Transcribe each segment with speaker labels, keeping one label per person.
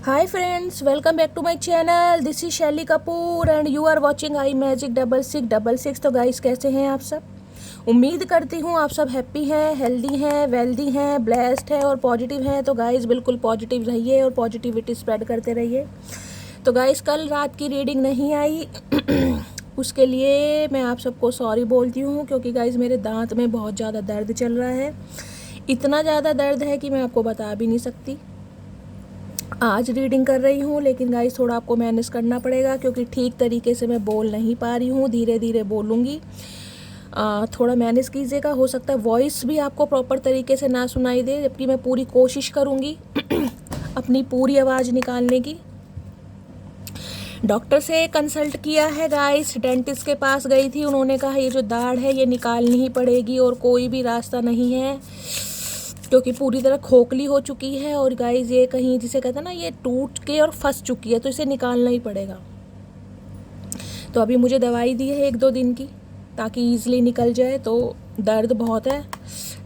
Speaker 1: Hi friends, welcome back to my channel. This is Shelly Kapoor and you are watching I magic 6666। तो guys कैसे हैं आप सब? उम्मीद करती हूँ आप सब हैप्पी हैं, हेल्दी हैं, वेल्दी हैं, ब्लेस्ड हैं और पॉजिटिव हैं। तो गाइस बिल्कुल पॉजिटिव रहिए और पॉजिटिविटी स्प्रेड करते रहिए। तो गाइस कल रात की रीडिंग नहीं आई उसके लिए मैं आप सबको सॉरी बोलती हूँ, क्योंकि गाइस मेरे दांत में बहुत ज़्यादा दर्द चल रहा है। इतना ज़्यादा दर्द है कि मैं आपको बता भी नहीं सकती। आज रीडिंग कर रही हूँ, लेकिन गाइस थोड़ा आपको मैनेज करना पड़ेगा, क्योंकि ठीक तरीके से मैं बोल नहीं पा रही हूँ, धीरे धीरे बोलूँगी। थोड़ा मैनेज कीजिएगा। हो सकता है वॉइस भी आपको प्रॉपर तरीके से ना सुनाई दे, जबकि मैं पूरी कोशिश करूँगी अपनी पूरी आवाज़ निकालने की। डॉक्टर से कंसल्ट किया है गाइस, डेंटिस्ट के पास गई थी। उन्होंने कहा ये जो दाढ़ है ये निकालनी ही पड़ेगी और कोई भी रास्ता नहीं है, क्योंकि पूरी तरह खोखली हो चुकी है। और गाइस ये कहीं जिसे कहते हैं ना, ये टूट के और फंस चुकी है, तो इसे निकालना ही पड़ेगा। तो अभी मुझे दवाई दी है 1-2 दिन की, ताकि ईजिली निकल जाए। तो दर्द बहुत है,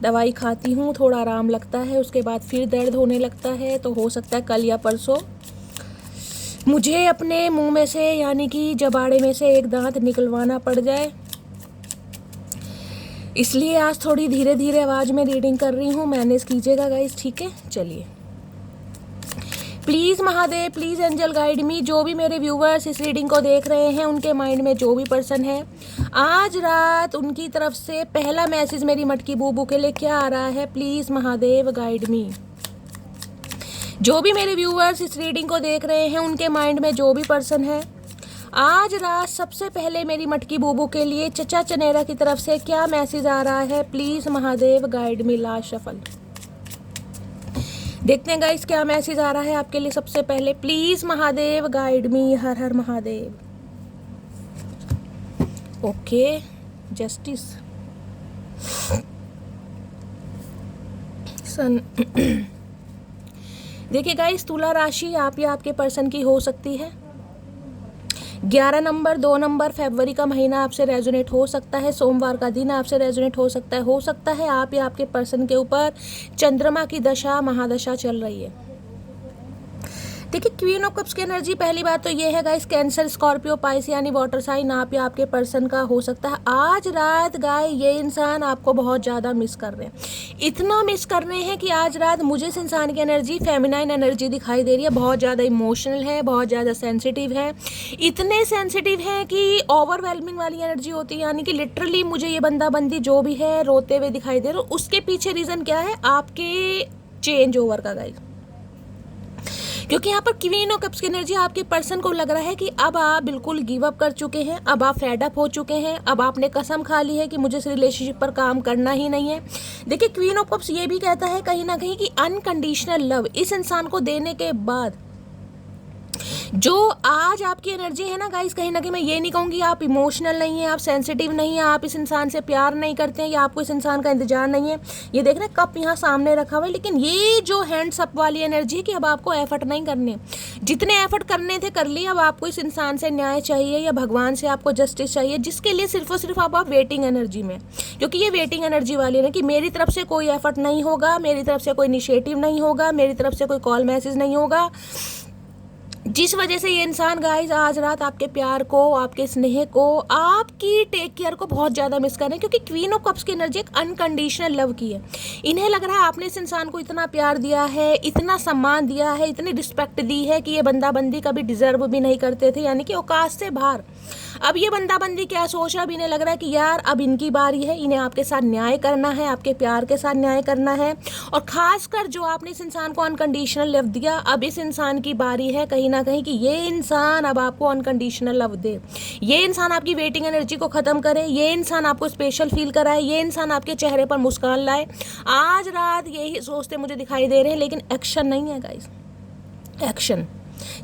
Speaker 1: दवाई खाती हूँ, थोड़ा आराम लगता है, उसके बाद फिर दर्द होने लगता है। तो हो सकता है कल या परसों मुझे अपने मुंह में से यानी कि जबाड़े में से एक दांत निकलवाना पड़ जाए। इसलिए आज थोड़ी धीरे धीरे आवाज़ में रीडिंग कर रही हूँ, मैनेज कीजिएगा गाइस, ठीक है। चलिए, please Mahadev, please angel guide me. जो भी मेरे व्यूवर्स इस रीडिंग को देख रहे हैं, उनके माइंड में जो भी पर्सन है, आज रात उनकी तरफ से पहला मैसेज मेरी मटकी बूबू के लिए क्या आ रहा है, प्लीज़ महादेव गाइड मी। जो भी मेरे व्यूवर्स इस रीडिंग को देख रहे हैं, उनके माइंड में जो भी पर्सन है, आज रात सबसे पहले मेरी मटकी बूबू के लिए चचा चनेरा की तरफ से क्या मैसेज आ रहा है, please Mahadev guide me. Last shuffle देखते हैं गाइस क्या मैसेज आ रहा है आपके लिए। सबसे पहले प्लीज़ महादेव गाइड मी। हर हर महादेव। Okay, justice, son. देखिए गाइस, तुला राशि आप या आपके पर्सन की हो सकती है। 11 नंबर, 2 नंबर फरवरी का महीना आपसे रेजोनेट हो सकता है। सोमवार का दिन आपसे रेजोनेट हो सकता है। हो सकता है आप या आपके पर्सन के ऊपर चंद्रमा की दशा महादशा चल रही है। देखिए, क्वीन ऑफ कप्स की एनर्जी, पहली बात तो ये है गाइस, कैंसर, स्कॉर्पियो, पाइस यानी वाटर साइन आप या आपके पर्सन का हो सकता है। आज रात गाय ये इंसान आपको बहुत ज़्यादा मिस कर रहे हैं। इतना मिस कर रहे हैं कि आज रात मुझे इस इंसान की एनर्जी फेमिनाइन एनर्जी दिखाई दे रही है। बहुत ज़्यादा इमोशनल है, बहुत ज़्यादा सेंसिटिव है। इतने सेंसिटिव हैं कि ओवरवेलमिंग वाली एनर्जी होती है, यानी कि लिटरली मुझे ये बंदा बंदी जो भी है रोते हुए दिखाई दे रहे। उसके पीछे रीज़न क्या है, आपके चेंज ओवर का गाइस। क्योंकि यहाँ पर क्वीन ऑफ कप्स की एनर्जी, आपके पर्सन को लग रहा है कि अब आप बिल्कुल गिव अप कर चुके हैं, अब आप फेड अप हो चुके हैं, अब आपने कसम खा ली है कि मुझे इस रिलेशनशिप पर काम करना ही नहीं है। देखिए, क्वीन ऑफ कप्स ये भी कहता है कहीं ना कहीं कि अनकंडीशनल लव इस इंसान को देने के बाद जो आज आपकी एनर्जी है ना गाइस, कहीं ना कहीं मैं ये नहीं कहूँगी आप इमोशनल नहीं है, आप सेंसिटिव नहीं है, आप इस इंसान से प्यार नहीं करते हैं या आपको इस इंसान का इंतजार नहीं है। ये देख रहे हैं कप यहाँ सामने रखा हुआ है, लेकिन ये जो हैंड्स अप वाली एनर्जी है कि अब आपको एफर्ट नहीं करने, जितने एफर्ट करने थे कर लिए। अब आपको इस इंसान से न्याय चाहिए या भगवान से आपको जस्टिस चाहिए, जिसके लिए सिर्फ और सिर्फ आप वेटिंग एनर्जी में, क्योंकि ये वेटिंग एनर्जी वाली है ना कि मेरी तरफ से कोई एफर्ट नहीं होगा, मेरी तरफ से कोई इनिशिएटिव नहीं होगा, मेरी तरफ से कोई कॉल मैसेज नहीं होगा, जिस वजह से ये इंसान गाइस आज रात आपके प्यार को, आपके स्नेह को, आपकी टेक केयर को बहुत ज़्यादा मिस कर रहे हैं। क्योंकि क्वीन ऑफ कप्स की एनर्जी एक अनकंडीशनल लव की है। इन्हें लग रहा है आपने इस इंसान को इतना प्यार दिया है, इतना सम्मान दिया है, इतनी रिस्पेक्ट दी है कि ये बंदा बंदी कभी डिजर्व भी नहीं करते थे, यानी कि औकात से बाहर। अब ये बंदा बंदी क्या सोच रहा है, अब इन्हें लग रहा है कि यार अब इनकी बारी है, इन्हें आपके साथ न्याय करना है, आपके प्यार के साथ न्याय करना है। और खासकर जो आपने इस इंसान को अनकंडीशनल लव दिया, अब इस इंसान की बारी है कहीं ना कहीं कि ये इंसान अब आपको अनकंडीशनल लव दे, ये इंसान आपकी वेटिंग एनर्जी को ख़त्म करे, ये इंसान आपको स्पेशल फील कराए, ये इंसान आपके चेहरे पर मुस्कान लाए। आज रात यही सोचते मुझे दिखाई दे रहे हैं, लेकिन एक्शन नहीं है गाइस। एक्शन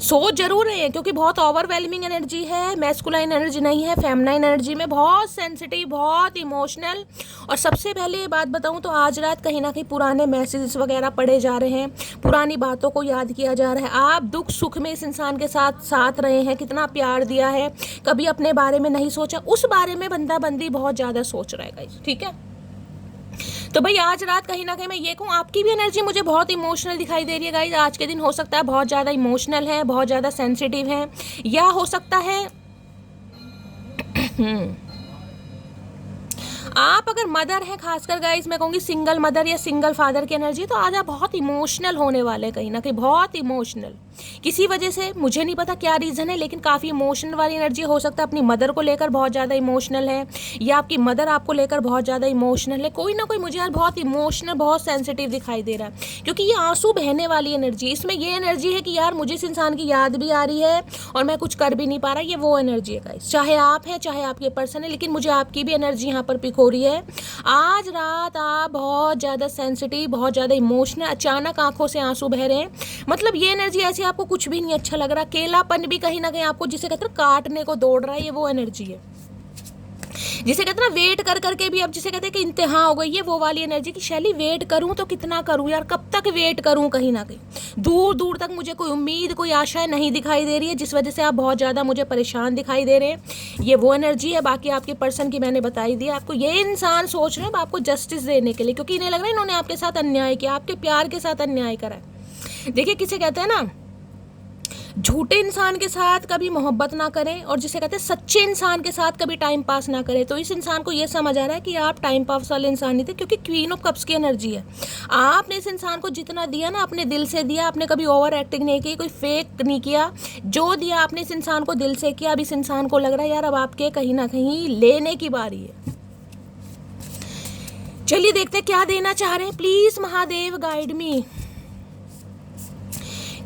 Speaker 1: सोच जरूर रहे हैं, क्योंकि बहुत ओवरवेलमिंग एनर्जी है, मैस्कुलाइन एनर्जी नहीं है, फेमिनाइन एनर्जी में बहुत सेंसिटिव, बहुत इमोशनल। और सबसे पहले ये बात बताऊं तो आज रात कहीं ना कहीं पुराने मैसेजेस वगैरह पढ़े जा रहे हैं, पुरानी बातों को याद किया जा रहा है। आप दुख सुख में इस इंसान के साथ साथ रहे हैं, कितना प्यार दिया है, कभी अपने बारे में नहीं सोचा, उस बारे में बंदा बंदी बहुत ज़्यादा सोच रहा है गाइस, ठीक है। तो भाई आज रात कहीं ना कहीं मैं ये कहूँ, आपकी भी एनर्जी मुझे बहुत इमोशनल दिखाई दे रही है गाइज। आज के दिन हो सकता है बहुत ज़्यादा इमोशनल है, बहुत ज़्यादा सेंसिटिव है, या हो सकता है आप अगर मदर हैं, खासकर गाइज मैं कहूँगी सिंगल मदर या सिंगल फादर की एनर्जी, तो आज आप बहुत इमोशनल होने वाले हैं, कहीं ना कहीं बहुत इमोशनल किसी वजह से। मुझे नहीं पता क्या रीज़न है, लेकिन काफ़ी इमोशनल वाली एनर्जी हो सकता है। अपनी मदर को लेकर बहुत ज़्यादा इमोशनल है, या आपकी मदर आपको लेकर बहुत ज़्यादा इमोशनल है। कोई ना कोई मुझे यार बहुत इमोशनल, बहुत सेंसिटिव दिखाई दे रहा है, क्योंकि ये आंसू बहने वाली एनर्जी, इसमें ये एनर्जी है कि यार मुझे इस इंसान की याद भी आ रही है और मैं कुछ कर भी नहीं पा रहा। ये वो एनर्जी है गाइस, चाहे आप हैं चाहे आपके पर्सन है, लेकिन मुझे आपकी भी एनर्जी यहाँ पर पिक हो रही है। आज रात आप बहुत ज़्यादा सेंसिटिव, बहुत ज़्यादा इमोशनल, अचानक आंखों से आंसू बह रहे हैं। मतलब ये एनर्जी ऐसी, आपको कुछ भी नहीं अच्छा लग रहा, अकेलापन भी कहीं ना कहीं आपको जिसे कहते हैं काटने को दौड़ रहा है, ये वो एनर्जी है। जिसे कहते हैं ना वेट कर करके भी अब जिसे कहते हैं कि इंतहा हो गई, ये वो वाली एनर्जी की शैली, वेट करूं तो कितना करूं यार, कब तक वेट करूं, कहीं ना कहीं दूर दूर तक मुझे कोई उम्मीद, कोई आशाएं नहीं दिखाई दे रही है, जिस वजह से आप बहुत ज़्यादा मुझे परेशान दिखाई दे रहे हैं। ये वो एनर्जी है। बाकी आपके पर्सन की मैंने बताई दी, आपको ये इंसान सोच रहे हैं आपको जस्टिस देने के लिए, क्योंकि इन्हें लग रहा है इन्होंने आपके साथ अन्याय किया, आपके प्यार के साथ अन्याय करा है। देखिए किसे कहते हैं ना, झूठे इंसान के साथ कभी मोहब्बत ना करें, और जिसे कहते हैं सच्चे इंसान के साथ कभी टाइम पास ना करें। तो इस इंसान को ये समझ आ रहा है कि आप टाइम पास वाले इंसान नहीं थे, क्योंकि क्वीन ऑफ कप्स की एनर्जी है। आपने इस इंसान को जितना दिया ना, अपने दिल से दिया, आपने कभी ओवर एक्टिंग नहीं की, कोई फेक नहीं किया, जो दिया आपने इस इंसान को दिल से किया। अब इस इंसान को लग रहा है यार अब आपके कहीं ना कहीं लेने की बारी है। चलिए देखते क्या देना चाह रहे हैं, please Mahadev guide me.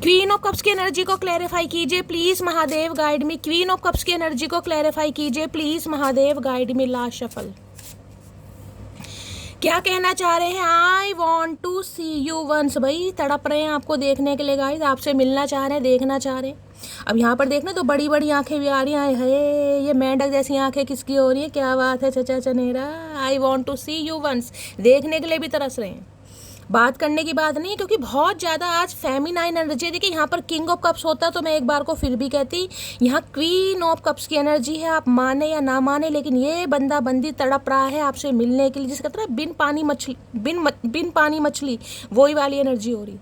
Speaker 1: Queen of cups की एनर्जी को क्लैरिफाई कीजिए please Mahadev guide me. Queen of cups की एनर्जी को क्लैरिफाई कीजिए please Mahadev guide me. Last shuffle क्या कहना चाह रहे हैं? I want to see you once. भाई तड़प रहे हैं आपको देखने के लिए गाइस, आपसे मिलना चाह रहे हैं, देखना चाह रहे हैं। अब यहाँ पर देखना तो बड़ी बड़ी आंखें भी आ रही हैं, है ये मेंढक जैसी आंखें किसकी हो रही है, क्या बात है चचा चनेरा। I want to see you once, देखने के लिए भी तरस रहे हैं, बात करने की बात नहीं है, क्योंकि बहुत ज़्यादा आज फेमिनाइन एनर्जी। देखिए यहाँ पर किंग ऑफ कप्स होता तो मैं एक बार को फिर भी कहती, यहाँ क्वीन ऑफ कप्स की एनर्जी है। आप माने या ना माने, लेकिन ये बंदा बंदी तड़प रहा है आपसे मिलने के लिए, जिसका कहते हैं बिन पानी मछली वही वाली एनर्जी हो रही।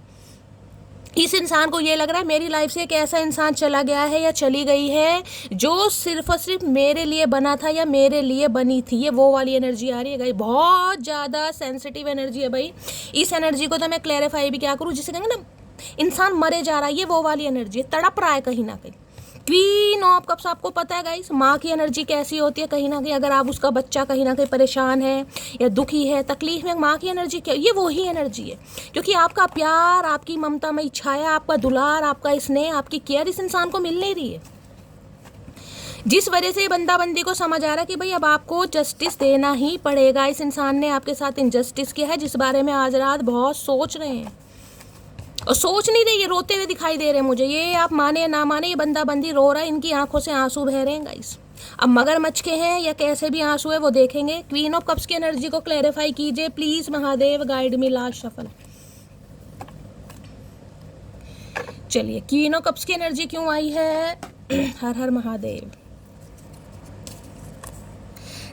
Speaker 1: इस इंसान को ये लग रहा है मेरी लाइफ से एक ऐसा इंसान चला गया है या चली गई है जो सिर्फ और सिर्फ मेरे लिए बना था या मेरे लिए बनी थी। ये वो वाली एनर्जी आ रही है भाई, बहुत ज़्यादा सेंसिटिव एनर्जी है भाई। इस एनर्जी को तो मैं क्लैरिफाई भी क्या करूँ, जिसे कहेंगे ना इंसान मरे जा रहा है, ये वो वाली एनर्जी है, तड़प रहा है कहीं ना कहीं। क्वीन ऑफ कप्स आपको पता है गाइस माँ की एनर्जी कैसी होती है, कहीं ना कहीं अगर आप उसका बच्चा कहीं ना कहीं परेशान है या दुखी है, तकलीफ में, माँ की एनर्जी क्या, ये वही एनर्जी है। क्योंकि आपका प्यार, आपकी ममता में छाया, आपका दुलार, आपका स्नेह, आपकी केयर इस इंसान को मिल नहीं रही है, जिस वजह से बंदा बंदी को समझ आ रहा है कि भाई अब आपको जस्टिस देना ही पड़ेगा। इस इंसान ने आपके साथ इनजस्टिस किया है, जिस बारे में आज रात बहुत सोच रहे हैं और सोच नहीं रहे, ये रोते हुए दिखाई दे रहे हैं मुझे। ये आप माने या ना माने, ये बंदा बंदी रो रहा है, इनकी आंखों से आंसू बह रहे हैं गाइस। अब मगरमच्छ के हैं या कैसे भी आंसू है वो देखेंगे। क्वीन ऑफ कप्स की एनर्जी को क्लैरिफाई कीजिए please Mahadev guide me. Last shuffle. चलिए क्वीन ऑफ कप्स की एनर्जी क्यों आई है? हर हर महादेव।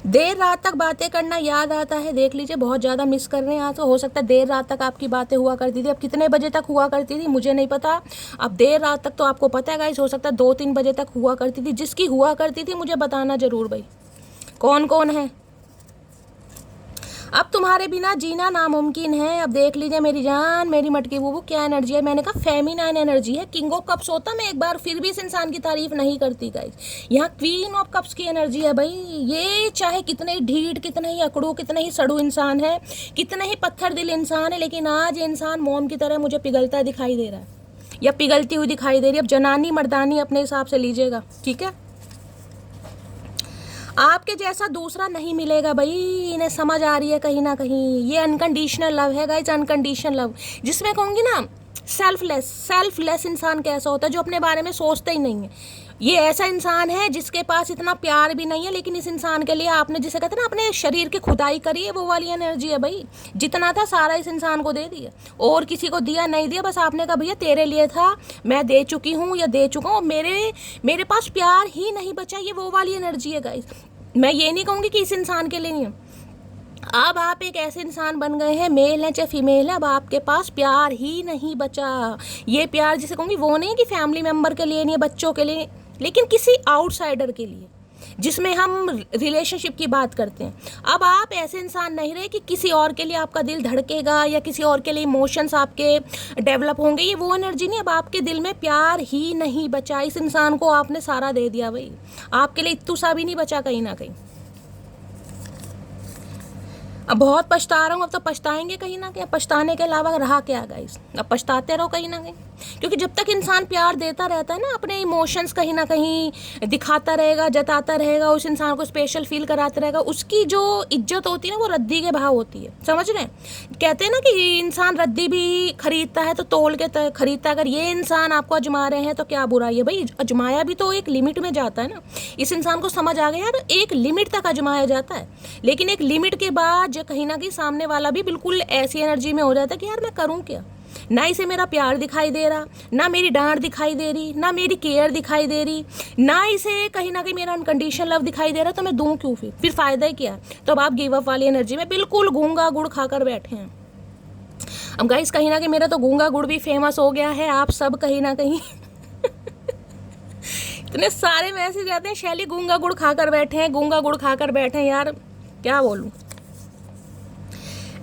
Speaker 1: देर रात तक बातें करना याद आता है, देख लीजिए बहुत ज़्यादा मिस कर रहे हैं आज। तो हो सकता है देर रात तक आपकी बातें हुआ करती थी। अब कितने बजे तक हुआ करती थी मुझे नहीं पता, अब देर रात तक तो आपको पता है गाइस, हो सकता है 2-3 बजे तक हुआ करती थी। जिसकी हुआ करती थी मुझे बताना ज़रूर भाई, कौन कौन है। अब तुम्हारे बिना जीना नामुमकिन है। अब देख लीजिए मेरी जान, मेरी मटकी बूबू, क्या एनर्जी है। मैंने कहा फेमिनाइन एनर्जी है, किंग ऑफ कप्स होता मैं एक बार फिर भी इस इंसान की तारीफ नहीं करती गाइस। यहाँ क्वीन ऑफ कप्स की एनर्जी है भाई। ये चाहे कितने ही ढीठ, कितने ही अकड़ू, कितने ही सड़ू इंसान है, कितने ही पत्थर दिल इंसान है, लेकिन आज ये इंसान मोम की तरह मुझे पिघलता दिखाई दे रहा है या पिघलती हुई दिखाई दे रही है। अब जनानी मर्दानी अपने हिसाब से लीजिएगा, ठीक है। आपके जैसा दूसरा नहीं मिलेगा भाई, इन्हें समझ आ रही है कहीं ना कहीं। ये अनकंडीशनल लव है गाइस, अनकंडीशनल लव, जिसमें कहूँगी ना सेल्फलेस इंसान कैसा होता है, जो अपने बारे में सोचता ही नहीं है। ये ऐसा इंसान है जिसके पास इतना प्यार भी नहीं है, लेकिन इस इंसान के लिए आपने जिसे कहते हैं ना अपने शरीर की खुदाई करी है, वो वाली एनर्जी है भाई। जितना था सारा इस इंसान को दे दिया, और किसी को दिया नहीं दिया, बस आपने कहा भैया तेरे लिए था, मैं दे चुकी हूँ या दे चुका हूँ, मेरे पास प्यार ही नहीं बचा। ये वो वाली एनर्जी है गाइस। मैं ये नहीं कहूँगी कि इस इंसान के लिए नहीं है, अब आप एक ऐसे इंसान बन गए हैं, मेल है चाहे फीमेल है, अब आपके पास प्यार ही नहीं बचा। ये प्यार जिसे कहूँगी वो नहीं कि फैमिली मेम्बर के लिए नहीं, बच्चों के लिए, लेकिन किसी आउटसाइडर के लिए, जिसमें हम रिलेशनशिप की बात करते हैं। अब आप ऐसे इंसान नहीं रहे कि किसी और के लिए आपका दिल धड़केगा या किसी और के लिए इमोशंस आपके डेवलप होंगे, ये वो एनर्जी नहीं। अब आपके दिल में प्यार ही नहीं बचा। इस इंसान को आपने सारा दे दिया भाई, आपके लिए इत्तू सा भी नहीं बचा कहीं ना कहीं। अब बहुत पछता रहा हूँ, अब तो पछताएंगे कहीं ना कहीं। पछताने के अलावा रहा क्या गाइस, अब पछताते रहो कहीं ना कहीं। क्योंकि जब तक इंसान प्यार देता रहता है ना, अपने इमोशंस कहीं ना कहीं दिखाता रहेगा, जताता रहेगा, उस इंसान को स्पेशल फील कराता रहेगा, उसकी जो इज्जत होती है ना वो रद्दी के भाव होती है। समझ रहे हैं? कहते हैं ना कि इंसान रद्दी भी खरीदता है तो तोल के खरीदता है। अगर ये इंसान आपको अजमा रहे हैं तो क्या बुराई है भाई, अजमाया भी तो एक लिमिट में जाता है ना। इस इंसान को समझ आ गया यार, एक लिमिट तक अजमाया जाता है, लेकिन एक लिमिट के बाद जो कहीं ना कहीं सामने वाला भी बिल्कुल ऐसी एनर्जी में हो जाता है कि यार मैं करूँ क्या, ना इसे मेरा प्यार दिखाई दे रहा, ना मेरी डांट दिखाई दे रही, ना मेरी केयर दिखाई दे रही, ना इसे कहीं ना कहीं मेरा अनकंडीशनल लव दिखाई दे रहा, तो मैं दूं क्यों? फिर फ़ायदा ही क्या? तो अब आप गिव अप वाली एनर्जी में बिल्कुल गूंगा गुड़ खाकर बैठे हैं। अब गाइस कहीं ना कहीं मेरा तो गूंगा गुड़ भी फेमस हो गया है, आप सब कहीं ना कहीं इतने सारे मैसेज आते हैं, शैली गूंगा गुड़ खाकर बैठे हैं, गूंगा गुड़ खाकर बैठे हैं। यार क्या बोलूं,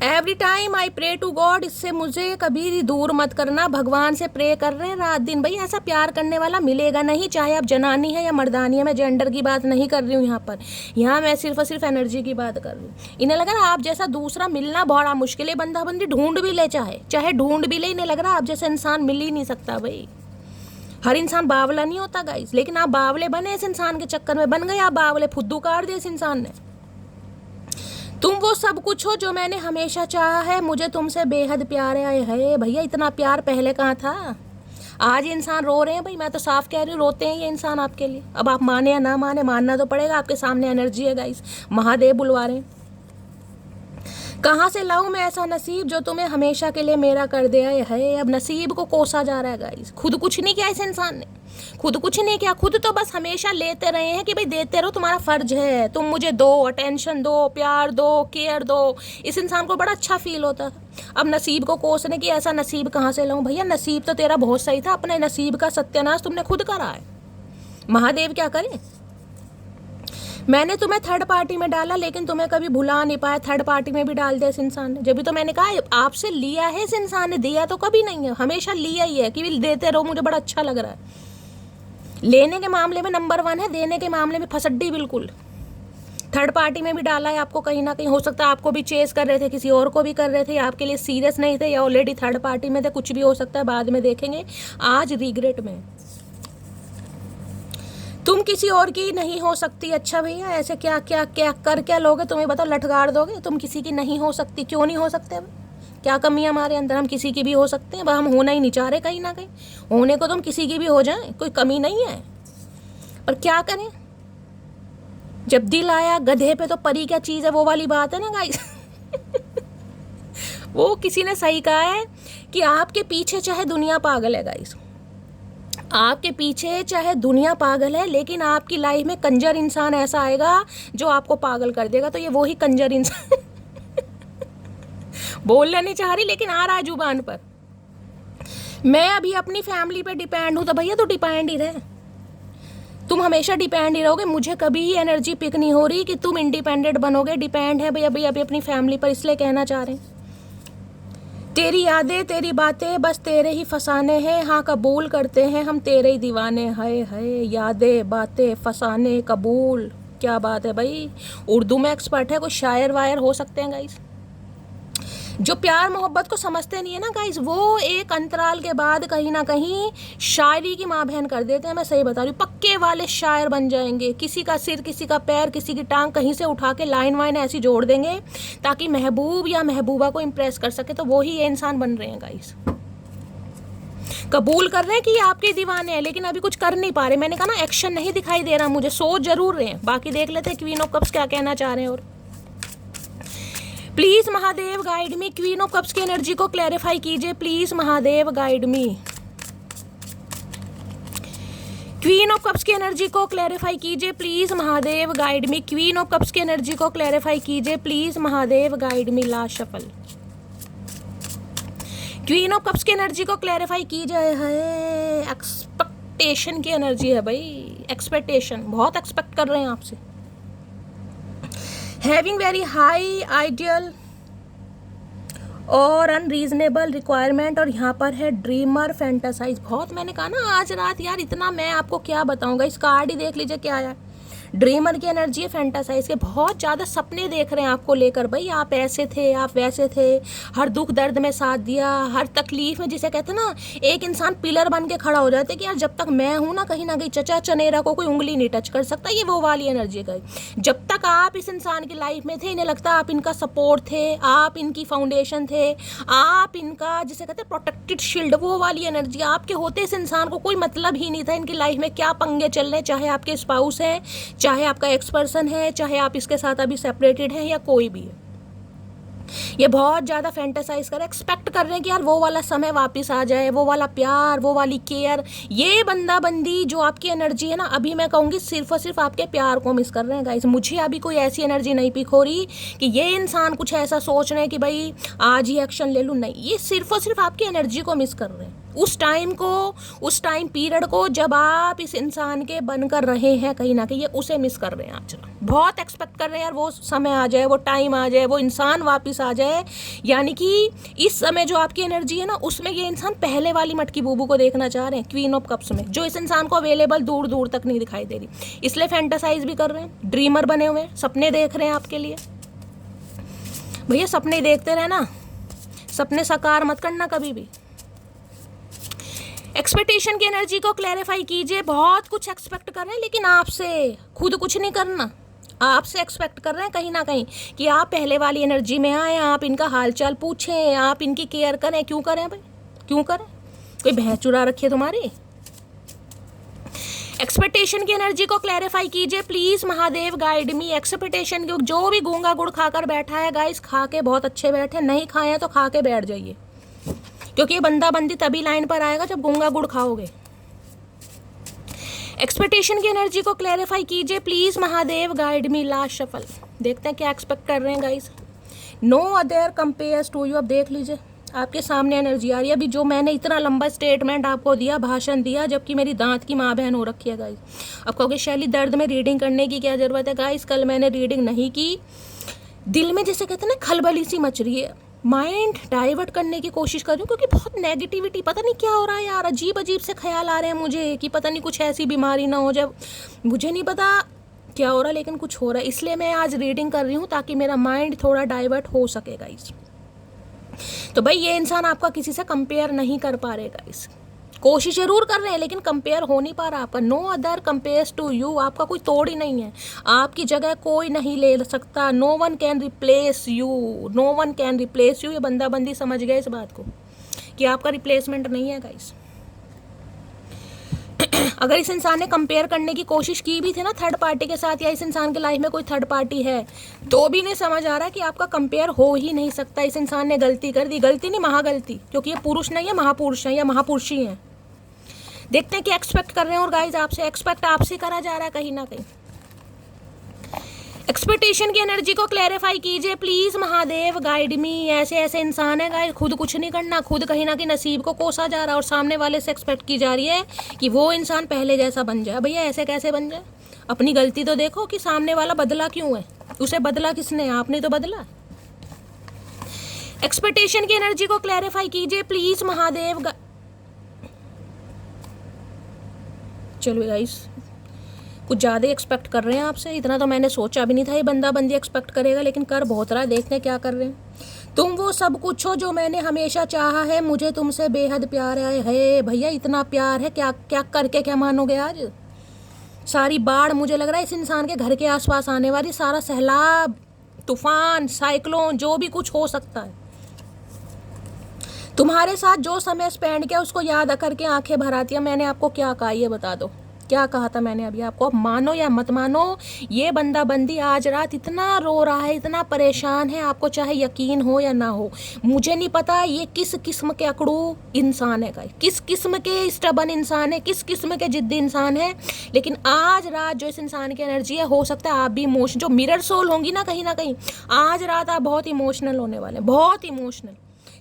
Speaker 1: every time I pray to god, इससे मुझे कभी दूर मत करना। भगवान से प्रे कर रहे हैं रात दिन। भाई ऐसा प्यार करने वाला मिलेगा नहीं, चाहे आप जनानी है या मर्दानी है। मैं जेंडर की बात नहीं कर रही हूँ यहाँ पर, यहाँ मैं सिर्फ और सिर्फ एनर्जी की बात कर रही हूँ। इन्हें लग रहा है आप जैसा दूसरा मिलना बड़ा मुश्किल है, बंदा बंदी ढूंढ भी ले, चाहे ढूंढ भी ले, इन्हें लग रहा है आप जैसा इंसान मिल ही नहीं सकता। भाई हर इंसान बावला नहीं होता गाइस, लेकिन आप बावले बने इस इंसान के चक्कर में, बन गए आप बावले, फुद्दू काट दिए इस इंसान ने। तुम वो सब कुछ हो जो मैंने हमेशा चाहा है, मुझे तुमसे बेहद प्यार है। भैया इतना प्यार पहले कहाँ था? आज इंसान रो रहे हैं भाई, मैं तो साफ कह रही हूँ, रोते हैं ये इंसान आपके लिए। अब आप माने या ना माने, मानना तो पड़ेगा, आपके सामने एनर्जी है गाइस, महादेव बुलवा रहे हैं। कहाँ से लाऊं मैं ऐसा नसीब जो तुम्हें हमेशा के लिए मेरा कर दिया है। अब नसीब को कोसा जा रहा है गाइस, खुद कुछ नहीं किया इस इंसान ने, खुद कुछ नहीं किया, खुद तो बस हमेशा लेते रहे हैं कि भाई देते रहो, तुम्हारा फर्ज है, तुम मुझे दो, अटेंशन दो, प्यार दो, केयर दो। इस इंसान को बड़ा अच्छा फील होता था। अब नसीब को कोसने की ऐसा नसीब कहाँ से लाऊं? भैया नसीब तो तेरा बहुत सही था, अपने नसीब का सत्यानाश तुमने खुद करा है। महादेव क्या करे? मैंने तुम्हें थर्ड पार्टी में डाला, लेकिन तुम्हें कभी भुला नहीं पाया, थर्ड पार्टी में भी डाल दिया इस इंसान ने। जब भी तो मैंने कहा आपसे लिया है इस इंसान ने, दिया तो कभी नहीं है, हमेशा लिया ही है कि देते रहो, मुझे बड़ा अच्छा लग रहा है। लेने के मामले में नंबर 1 है, देने के मामले में फसड्डी बिल्कुल। थर्ड पार्टी में भी डाला है आपको, कहीं ना कहीं हो सकता है आपको भी चेस कर रहे थे, किसी और को भी कर रहे थे, या आपके लिए सीरियस नहीं थे, या ऑलरेडी थर्ड पार्टी में थे, कुछ भी हो सकता है, बाद में देखेंगे। आज रिग्रेट में तुम किसी और की नहीं हो सकती। अच्छा भैया ऐसे क्या क्या क्या कर क्या लोगे, तुम्हें बताओ, लटगाड़ दोगे? तुम किसी की नहीं हो सकती, क्यों नहीं हो सकते? क्या कमी है हमारे अंदर? हम किसी की भी हो सकते हैं, हम होना ही नहीं चाह रहे कहीं ना कहीं। होने को तो हम किसी की भी हो जाएं, कोई कमी नहीं है, पर क्या करें? जब दिल आया गधे पे तो परी क्या चीज़ है, वो वाली बात है ना गाइस। वो किसी ने सही कहा है कि आपके पीछे चाहे दुनिया पागल है गाइस, आपके पीछे चाहे दुनिया पागल है, लेकिन आपकी लाइफ में कंजर इंसान ऐसा आएगा जो आपको पागल कर देगा। तो ये वही कंजर इंसान बोलना नहीं चाह रही, लेकिन आ रहा है जुबान पर। मैं अभी अपनी फैमिली पे डिपेंड हूँ, तो भैया तो डिपेंड ही रहे, तुम हमेशा डिपेंड ही रहोगे। मुझे कभी ही एनर्जी पिक नहीं हो रही कि तुम इंडिपेंडेंट बनोगे, डिपेंड है भैया अभी अपनी फैमिली पर, इसलिए कहना चाह रहे हैं। तेरी यादें तेरी बातें बस तेरे ही फसाने हैं, हाँ कबूल करते हैं हम तेरे ही दीवाने। हाय हाय, यादें बातें फसाने कबूल, क्या बात है भाई। उर्दू में एक्सपर्ट है, कोई शायर वायर हो सकते हैं गाइस। जो प्यार मोहब्बत को समझते नहीं है ना गाइस, वो एक अंतराल के बाद कहीं ना कहीं शायरी की माँ बहन कर देते हैं। मैं सही बता रही हूँ, पक्के वाले शायर बन जाएंगे। किसी का सिर, किसी का पैर, किसी की टांग कहीं से उठा के लाइन वाइन ऐसी जोड़ देंगे ताकि महबूब या महबूबा को इम्प्रेस कर सके। तो वो ही ये इंसान बन रहे हैं गाइस, कबूल कर रहे हैं कि ये आपके दीवाने हैं, लेकिन अभी कुछ कर नहीं पा रहे। मैंने कहा ना, एक्शन नहीं दिखाई दे रहा मुझे, सोच जरूर रहे हैं। बाकी देख लेते हैं क्वीन ऑफ कप्स क्या कहना चाह रहे हैं। और please Mahadev guide me, queen of cups की एनर्जी को क्लैरिफाई कीजिए please Mahadev guide me. Queen of cups की एनर्जी को क्लैरिफाई कीजिए please Mahadev guide me. Queen of cups की एनर्जी को क्लैरिफाई कीजिए please Mahadev guide me. Last shuffle. Queen of cups की एनर्जी को क्लैरिफाई कीजिए। है एक्सपेक्टेशन की एनर्जी है भाई, एक्सपेक्टेशन, बहुत एक्सपेक्ट कर रहे हैं आपसे। हैविंग वेरी हाई आइडियल और अनरीजनेबल रिक्वायरमेंट, और यहाँ पर है ड्रीमर फैंटासाइज। बहुत, मैंने कहा ना आज रात यार इतना मैं आपको क्या बताऊंगा, इस कार्ड ही देख लीजिए क्या आया। ड्रीमर की एनर्जी है, फैंटासाइज के, बहुत ज़्यादा सपने देख रहे हैं आपको लेकर। भाई आप ऐसे थे, आप वैसे थे, हर दुख दर्द में साथ दिया, हर तकलीफ में, जिसे कहते हैं ना एक इंसान पिलर बन के खड़ा हो जाता है कि यार जब तक मैं हूँ ना कहीं ना कहीं चचा चनेरा को कोई उंगली नहीं टच कर सकता। ये वो वाली एनर्जी का। जब तक आप इस इंसान की लाइफ में थे, इन्हें लगता आप इनका सपोर्ट थे, आप इनकी फाउंडेशन थे, आप इनका जिसे कहते हैं प्रोटेक्टेड शील्ड, वो वाली एनर्जी। आपके होते इस इंसान को कोई मतलब ही नहीं था इनकी लाइफ में क्या पंगे चल रहे हैं, चाहे आपके स्पाउस हैं, चाहे आपका एक्स पर्सन है, चाहे आप इसके साथ अभी सेपरेटेड हैं, या कोई भी है। ये बहुत ज़्यादा फैंटासाइज कर रहे हैं, एक्सपेक्ट कर रहे हैं कि यार वो वाला समय वापस आ जाए, वो वाला प्यार, वो वाली केयर। ये बंदा बंदी जो आपकी एनर्जी है ना, अभी मैं कहूँगी सिर्फ और सिर्फ आपके प्यार को मिस कर रहे हैं गाइस। मुझे अभी कोई ऐसी एनर्जी नहीं पिक हो रही कि ये इंसान कुछ ऐसा सोच रहे हैं कि भाई आज ही एक्शन ले लूँ, नहीं। ये सिर्फ और सिर्फ आपकी एनर्जी को मिस कर रहे हैं, उस टाइम को, उस टाइम पीरियड को जब आप इस इंसान के बनकर रहे हैं, कहीं ना कहीं ये उसे मिस कर रहे हैं आज। बहुत एक्सपेक्ट कर रहे हैं यार वो समय आ जाए, वो टाइम आ जाए, वो इंसान वापस आ जाए। यानी कि इस समय जो आपकी एनर्जी है ना, उसमें ये इंसान पहले वाली मटकी बूबू को देखना चाह रहे हैं, क्वीन ऑफ कप्स में, जो इस इंसान को अवेलेबल दूर दूर तक नहीं दिखाई दे रही। इसलिए फैंटासाइज भी कर रहे हैं, ड्रीमर बने हुए हैं, सपने देख रहे हैं आपके लिए। भैया सपने देखते रहना, सपने साकार मत करना कभी भी। एक्सपेक्टेशन की एनर्जी को क्लैरिफाई कीजिए। बहुत कुछ एक्सपेक्ट कर रहे हैं लेकिन आपसे, खुद कुछ नहीं करना, आपसे एक्सपेक्ट कर रहे हैं कहीं ना कहीं कि आप पहले वाली एनर्जी में आए, आप इनका हालचाल पूछें, आप इनकी केयर करें। क्यों करें भाई, क्यों करें? कोई भैंस चुरा रखी है तुम्हारी? एक्सपेक्टेशन की एनर्जी को क्लैरिफाई कीजिए please Mahadev guide me. Expectation की, जो भी गूंगा गुड़ खाकर बैठा है गाइस, खा के बहुत अच्छे बैठे, नहीं खाए हैं तो खा के बैठ जाइए, क्योंकि ये बंदा बंदी तभी लाइन पर आएगा जब गूंगा गुड़ खाओगे। एक्सपेक्टेशन की एनर्जी को क्लैरिफाई कीजिए please Mahadev guide me. Last shuffle. देखते हैं क्या एक्सपेक्ट कर रहे हैं guys. No other compares to you. अब देख लीजिए आपके सामने एनर्जी आ रही है। अभी जो मैंने इतना लंबा स्टेटमेंट आपको दिया, भाषण दिया, जबकि मेरी दांत की माँ बहन हो रखी है गाइस। अब कहोगे शैली दर्द में रीडिंग करने की क्या जरूरत है? गाइस कल मैंने रीडिंग नहीं की, दिल में जैसे कहते हैं ना खलबली सी मच रही है, माइंड डाइवर्ट करने की कोशिश कर रही हूँ, क्योंकि बहुत नेगेटिविटी, पता नहीं क्या हो रहा है यार, अजीब अजीब से ख्याल आ रहे हैं मुझे कि पता नहीं कुछ ऐसी बीमारी ना हो जाए, मुझे नहीं पता क्या हो रहा है लेकिन कुछ हो रहा है। इसलिए मैं आज रीडिंग कर रही हूँ ताकि मेरा माइंड थोड़ा डाइवर्ट हो सके गाइस। तो भाई ये इंसान आपका किसी से कंपेयर नहीं कर पा रहे गाइस, कोशिश जरूर कर रहे हैं लेकिन कंपेयर हो नहीं पा रहा आपका। No other compares to you. आपका कोई तोड़ ही नहीं है, आपकी जगह कोई नहीं ले सकता। No one can replace you, no one can replace you. ये बंदा बंदी समझ गए इस बात को कि आपका रिप्लेसमेंट नहीं है गाइस। अगर इस इंसान ने कंपेयर करने की कोशिश की भी थी ना थर्ड पार्टी के साथ, या इस इंसान के लाइफ में कोई थर्ड पार्टी है, तो भी नहीं समझ आ रहा कि आपका कंपेयर हो ही नहीं सकता। इस इंसान ने गलती कर दी, गलती नहीं महागलती, क्योंकि ये पुरुष नहीं है, महापुरुष है या महापुरुषी हैं। देखते हैं क्या एक्सपेक्ट कर रहे हैं। और गाइज आपसे एक्सपेक्ट आपसे करा जा रहा है कहीं ना कहीं। एक्सपेक्टेशन की एनर्जी को क्लैरिफाई कीजिए प्लीज महादेव गाइड मी। ऐसे ऐसे इंसान है गाइस, खुद कुछ नहीं करना, खुद कहीं ना कहीं नसीब को कोसा जा रहा है और सामने वाले से एक्सपेक्ट की जा रही है कि वो इंसान पहले जैसा बन जाए। भैया ऐसे कैसे बन जाए? अपनी गलती तो देखो कि सामने वाला बदला क्यों है, उसे बदला किसने? आपने तो बदला। एक्सपेक्टेशन की एनर्जी को क्लैरिफाई कीजिए प्लीज महादेव। चलो गाइस कुछ ज़्यादा एक्सपेक्ट कर रहे हैं आपसे, इतना तो मैंने सोचा भी नहीं था ये बंदा बंदी एक्सपेक्ट करेगा, लेकिन कर बहुत रहा है। देखते हैं क्या कर रहे हैं। तुम वो सब कुछ हो जो मैंने हमेशा चाहा है, मुझे तुमसे बेहद प्यार है। भैया इतना प्यार है, क्या क्या करके क्या मानोगे? आज सारी बाढ़ मुझे लग रहा है इस इंसान के घर के आसपास आने वाली, सारा सैलाब, तूफान, साइक्लोन, जो भी कुछ हो सकता है। तुम्हारे साथ जो समय स्पेंड किया उसको याद करके आंखें भर आती है। मैंने आपको क्या कहा ये बता दो, क्या कहा था मैंने अभी आपको, अब मानो या मत मानो, ये बंदा बंदी आज रात इतना रो रहा है, इतना परेशान है, आपको चाहे यकीन हो या ना हो। मुझे नहीं पता ये किस किस्म के अकड़ू इंसान है गाइस, किस किस्म के स्टबन इंसान है, किस किस्म के जिद्दी इंसान है, लेकिन आज रात जो इस इंसान की एनर्जी है, हो सकता है आप भी इमोशन, जो मिरर सोल होंगी ना कहीं आज रात आप बहुत इमोशनल होने वाले हैं, बहुत इमोशनल।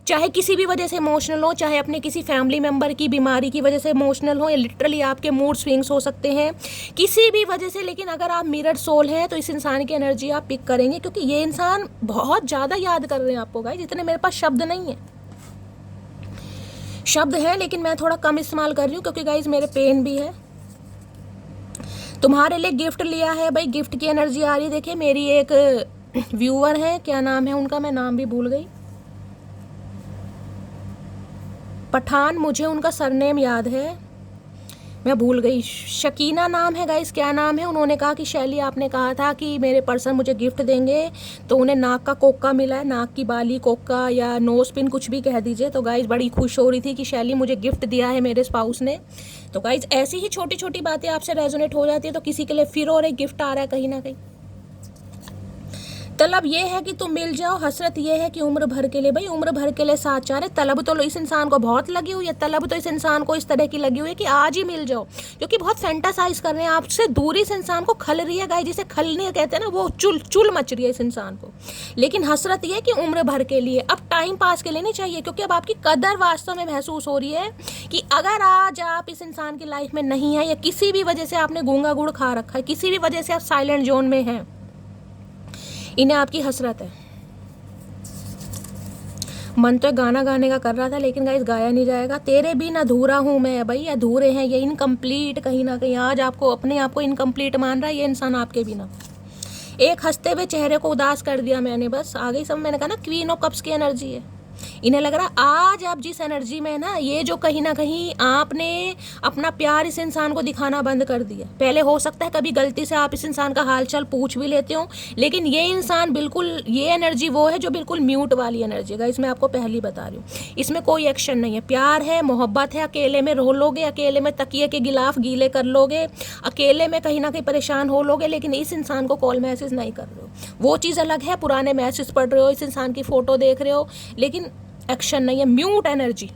Speaker 1: चाहे किसी भी वजह से इमोशनल हो, चाहे अपने किसी फैमिली मेम्बर की बीमारी की वजह से इमोशनल हो, या लिटरली आपके मूड स्विंग्स हो सकते हैं किसी भी वजह से, लेकिन अगर आप मिरर सोल हैं तो इस इंसान की एनर्जी आप पिक करेंगे, क्योंकि ये इंसान बहुत ज़्यादा याद कर रहे हैं आपको गाइस। जितने मेरे पास शब्द नहीं है, शब्द हैं लेकिन मैं थोड़ा कम इस्तेमाल कर रही हूँ, क्योंकि गाइस मेरे पेन भी है। तुम्हारे लिए गिफ्ट लिया है भाई, गिफ्ट की एनर्जी आ रही है। देखिए मेरी एक व्यूअर है, क्या नाम है उनका, मैं नाम भी भूल गई, पठान, मुझे उनका सरनेम याद है, मैं भूल गई, शकीना नाम है गाइस, क्या नाम है। उन्होंने कहा कि शैली आपने कहा था कि मेरे पर्सन मुझे गिफ्ट देंगे, तो उन्हें नाक का कोक्का मिला है, नाक की बाली कोक्का या नोज पिन कुछ भी कह दीजिए। तो गाइस बड़ी खुश हो रही थी कि शैली मुझे गिफ्ट दिया है मेरे स्पाउस ने। तो गाइस ऐसी ही छोटी छोटी बातें आपसे रेजोनेट हो जाती है, तो किसी के लिए फिर और एक गिफ्ट आ रहा है कहीं ना कहीं। तलब ये है कि तुम मिल जाओ, हसरत ये है कि उम्र भर के लिए, भाई उम्र भर के लिए साथ चाह रहे। तलब तो इस इंसान को बहुत लगी हुई है, तलब तो इस इंसान को इस तरह की लगी हुई है कि आज ही मिल जाओ, क्योंकि बहुत फैंटासाइज कर रहे हैं आपसे, दूरी इस इंसान को खल रही है गाइस, जिसे खलने कहते हैं ना, वो चुल मच रही है इस इंसान को। लेकिन हसरत ये है कि उम्र भर के लिए, अब टाइम पास के लिए नहीं चाहिए, क्योंकि अब आपकी कदर वास्तव में महसूस हो रही है कि अगर आज आप इस इंसान की लाइफ में नहीं है, या किसी भी वजह से आपने गूंगा गुड़ खा रखा है, किसी भी वजह से आप साइलेंट जोन में हैं, इन्हें आपकी हसरत है। मन तो गाना गाने का कर रहा था, लेकिन गाइस गाया नहीं जाएगा। तेरे बिन अधूरा हूँ मैं, भाई अधूरे हैं, ये इनकम्प्लीट कहीं ना कहीं आज आपको अपने आप को इनकम्प्लीट मान रहा है ये इंसान आपके बिना। एक हंसते हुए चेहरे को उदास कर दिया मैंने, बस आ गई सब। मैंने कहा ना क्वीन ऑफ कप्स की एनर्जी है, इन्हें लग रहा आज आप जिस एनर्जी में है ना, ये जो कहीं ना कहीं आपने अपना प्यार इस इंसान को दिखाना बंद कर दिया। पहले हो सकता है कभी गलती से आप इस इंसान का हालचाल पूछ भी लेते हो, लेकिन ये इंसान बिल्कुल, ये एनर्जी वो है जो बिल्कुल म्यूट वाली एनर्जी है। इसमें आपको पहली बता रही हूँ, इसमें कोई एक्शन नहीं है, प्यार है, मोहब्बत है, अकेले में रो लोगे, अकेले में तकिए के गिलाफ गीले कर लोगे, अकेले में कहीं ना कहीं परेशान हो लोगे, लेकिन इस इंसान को कॉल मैसेज नहीं कर रहे हो। वो चीज़ अलग है, पुराने मैसेज पढ़ रहे हो, इस इंसान की फोटो देख रहे हो, लेकिन एक्शन नहीं है, म्यूट एनर्जी।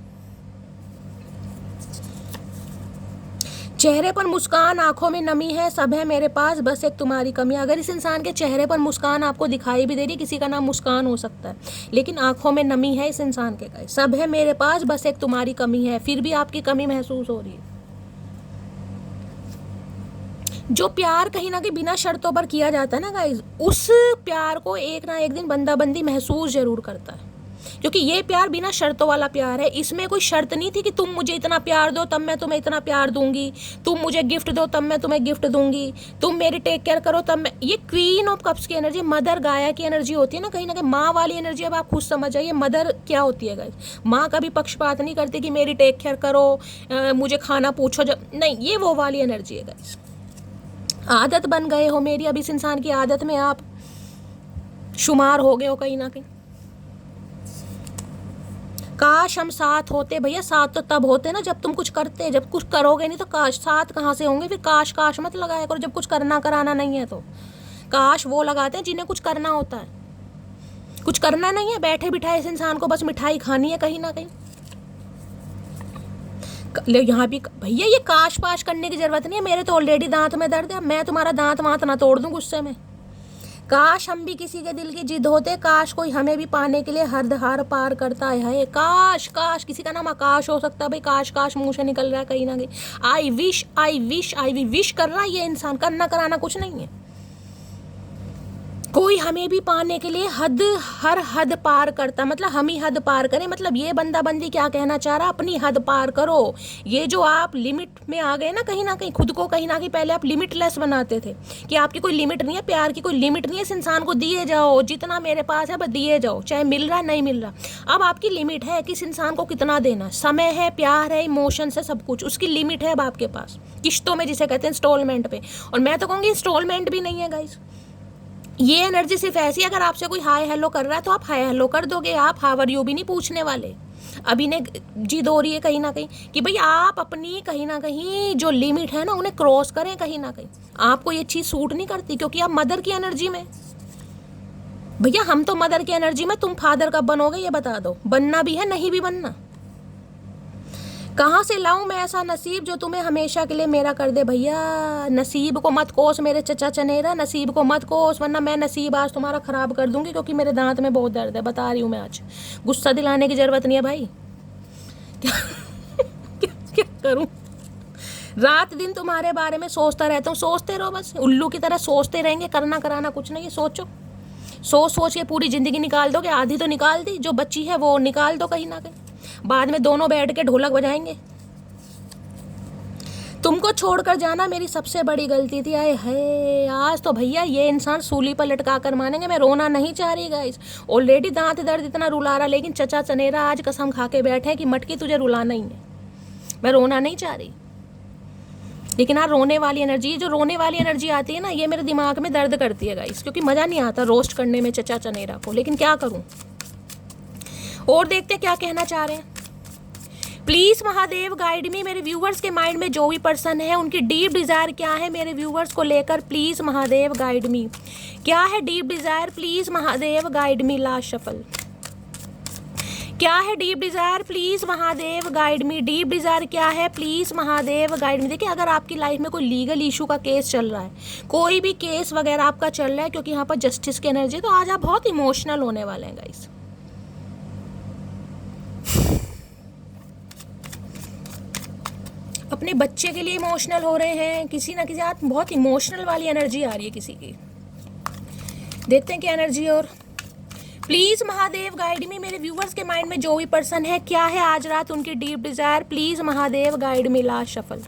Speaker 1: चेहरे पर मुस्कान, आंखों में नमी है, सब है मेरे पास, बस एक तुम्हारी कमी। अगर इस इंसान के चेहरे पर मुस्कान आपको दिखाई भी दे रही, किसी का नाम मुस्कान हो सकता है, लेकिन आंखों में नमी है इस इंसान के, गाइस सब है मेरे पास, बस एक तुम्हारी कमी है, फिर भी आपकी कमी महसूस हो रही है। जो प्यार कहीं ना कहीं बिना शर्तों पर किया जाता है ना गाइस, उस प्यार को एक ना एक दिन बंदा बंदी महसूस जरूर करता है, क्योंकि ये प्यार बिना शर्तों वाला प्यार है। इसमें कोई शर्त नहीं थी कि तुम मुझे इतना प्यार दो तब मैं तुम्हें इतना प्यार दूंगी, तुम मुझे गिफ्ट दो तब मैं तुम्हें गिफ्ट दूंगी, तुम मेरी टेक केयर करो तब मैं। ये क्वीन ऑफ कप्स की एनर्जी, मदर गाया की एनर्जी होती है ना कहीं माँ वाली एनर्जी। अब आप खुद समझ जाइए मदर क्या होती है गाइस। माँ कभी पक्षपात नहीं करती कि मेरी टेक केयर करो, मुझे खाना पूछो, जब नहीं, ये वो वाली एनर्जी है गाइस। आदत बन गए हो मेरी, अब इस इंसान की आदत में आप शुमार हो गए हो कहीं ना कहीं। काश हम साथ होते भैया, साथ तो तब होते ना जब तुम कुछ करते, जब कुछ करोगे नहीं तो काश साथ कहाँ से होंगे। फिर काश काश मत लगाया करो जब कुछ करना कराना नहीं है, तो काश वो लगाते हैं जिन्हें कुछ करना होता है। कुछ करना नहीं है, बैठे बिठाए इस इंसान को बस मिठाई खानी है कहीं ना कहीं। यहाँ भी भैया ये काश पाश करने की जरूरत नहीं है, मेरे तो ऑलरेडी दांत में दर्द है, मैं तुम्हारा दांत वांत ना तोड़ दूं गुस्से में। काश हम भी किसी के दिल की जिद होते, काश कोई हमें भी पाने के लिए हर हार पार करता है। काश काश, किसी का नाम आकाश हो सकता है भाई, काश काश मुंह से निकल रहा है कहीं ना कहीं। I wish I wish I wish कर रहा है ये इंसान, करना कराना कुछ नहीं है। कोई हमें भी पाने के लिए हर हद पार करता, मतलब हम ही हद पार करें। मतलब ये बंदा बंदी क्या कहना चाह रहा, अपनी हद पार करो। ये जो आप लिमिट में आ गए ना कहीं खुद को कहीं ना कहीं पहले आप लिमिटलेस बनाते थे कि आपकी कोई लिमिट नहीं है, प्यार की कोई लिमिट नहीं है, इस इंसान को दिए जाओ जितना मेरे पास है बस दिए जाओ, चाहे मिल रहा नहीं मिल रहा। अब आपकी लिमिट है कि इस इंसान को कितना देना, समय है, प्यार है, इमोशंस है, सब कुछ, उसकी लिमिट है अब आपके पास, किश्तों में जिसे कहते हैं इंस्टॉलमेंट पे। और मैं तो कहूँगी इंस्टॉलमेंट भी नहीं है गाइस, ये एनर्जी सिर्फ ऐसी, अगर आपसे कोई हाय हेलो कर रहा है तो आप हाय हेलो कर दोगे, आप हाउ आर यू भी नहीं पूछने वाले। अभी ने जिद हो रही है कहीं ना कहीं कि भाई आप अपनी कहीं ना कहीं जो लिमिट है ना उन्हें क्रॉस करें। कहीं ना कहीं आपको ये चीज़ सूट नहीं करती क्योंकि आप मदर की एनर्जी में। भैया हम तो मदर की एनर्जी में, तुम फादर कब बनोगे ये बता दो। बनना भी है, नहीं भी बनना। कहाँ से लाऊं मैं ऐसा नसीब जो तुम्हें हमेशा के लिए मेरा कर दे। भैया नसीब को मत कोस मेरे चचा चनेरा, नसीब को मत कोस, वरना मैं नसीब आज तुम्हारा ख़राब कर दूंगी क्योंकि मेरे दांत में बहुत दर्द है, बता रही हूँ मैं आज। गुस्सा दिलाने की ज़रूरत नहीं है भाई। क्या क्या करूँ, रात दिन तुम्हारे बारे में सोचता रहता हूँ। सोचते रहो बस, उल्लू की तरह सोचते रहेंगे, करना कराना कुछ नहीं है। सोचो, सोच सोच के पूरी ज़िंदगी निकाल दोगे। आधी तो निकाल दी, जो बची है वो निकाल दो कहीं ना कहीं। बाद में दोनों बैठ के ढोलक बजाएंगे। तुमको छोड़कर जाना मेरी सबसे बड़ी गलती थी। आए है आज तो भैया ये इंसान सूली पर लटका कर मानेंगे। मैं रोना नहीं चाह रही गाइस, ऑलरेडी दांत दर्द इतना रुला रहा, लेकिन चचा चनेरा आज कसम खा के बैठे कि मटकी तुझे रुलाना ही है। मैं रोना नहीं चाह रही, लेकिन आज रोने वाली एनर्जी, जो रोने वाली एनर्जी आती है ना, ये मेरे दिमाग में दर्द करती है गाइस, क्योंकि मज़ा नहीं आता रोस्ट करने में चचा चनेरा को, लेकिन क्या करूं। और देखते क्या कहना चाह रहे हैं। प्लीज़ महादेव गाइड मी, मेरे व्यूवर्स के माइंड में जो भी पर्सन है उनकी डीप डिज़ायर क्या है मेरे व्यूवर्स को लेकर। प्लीज़ महादेव गाइड मी, क्या है deep desire. Please Mahadev guide me. Last shuffle, क्या है deep desire. Please Mahadev guide me. Deep desire क्या है, प्लीज़ महादेव गाइड मी। देखिए अगर आपकी लाइफ में कोई लीगल इशू का केस चल रहा है, कोई भी केस वगैरह आपका चल रहा है, क्योंकि यहाँ पर जस्टिस की एनर्जी, तो आज आप बहुत इमोशनल होने वाले हैं गाइस। अपने बच्चे के लिए इमोशनल हो रहे हैं, किसी ना किसी आज बहुत इमोशनल वाली एनर्जी आ रही है किसी की। देखते हैं क्या एनर्जी। और प्लीज़ महादेव गाइड मी, मेरे व्यूवर्स के माइंड में जो भी पर्सन है, क्या है आज रात उनकी deep desire. Please Mahadev guide me. Last shuffle,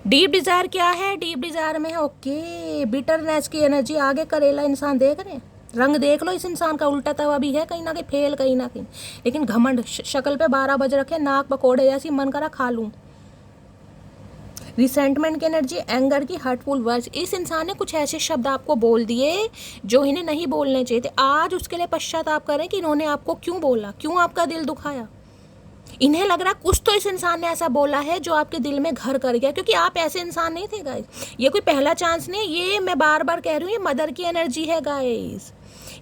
Speaker 1: deep desire क्या है। डीप डिज़ायर में है ओके बिटरनेस की एनर्जी। आगे करेला इंसान देख रहे हैं, रंग देख लो इस इंसान का, उल्टा तवा भी है कहीं ना कहीं, फेल कहीं ना कहीं, लेकिन घमंड शक्ल पे 12 बज रखे, नाक पकोड़े जैसी, मन करा खा लूँ। रिसेंटमेंट की एनर्जी, एंगर की, हर्टफुल वर्ड्स। इस इंसान ने कुछ ऐसे शब्द आपको बोल दिए जो इन्हें नहीं बोलने चाहिए थे। आज उसके लिए पश्चाताप करें कि इन्होंने आपको क्यों बोला, क्यों आपका दिल दुखाया। इन्हें लग रहा कुछ तो इस इंसान ने ऐसा बोला है जो आपके दिल में घर कर गया, क्योंकि आप ऐसे इंसान नहीं थे गाइस। ये कोई पहला चांस नहीं है, ये मैं बार बार कह रही हूँ, ये मदर की एनर्जी है गाइस।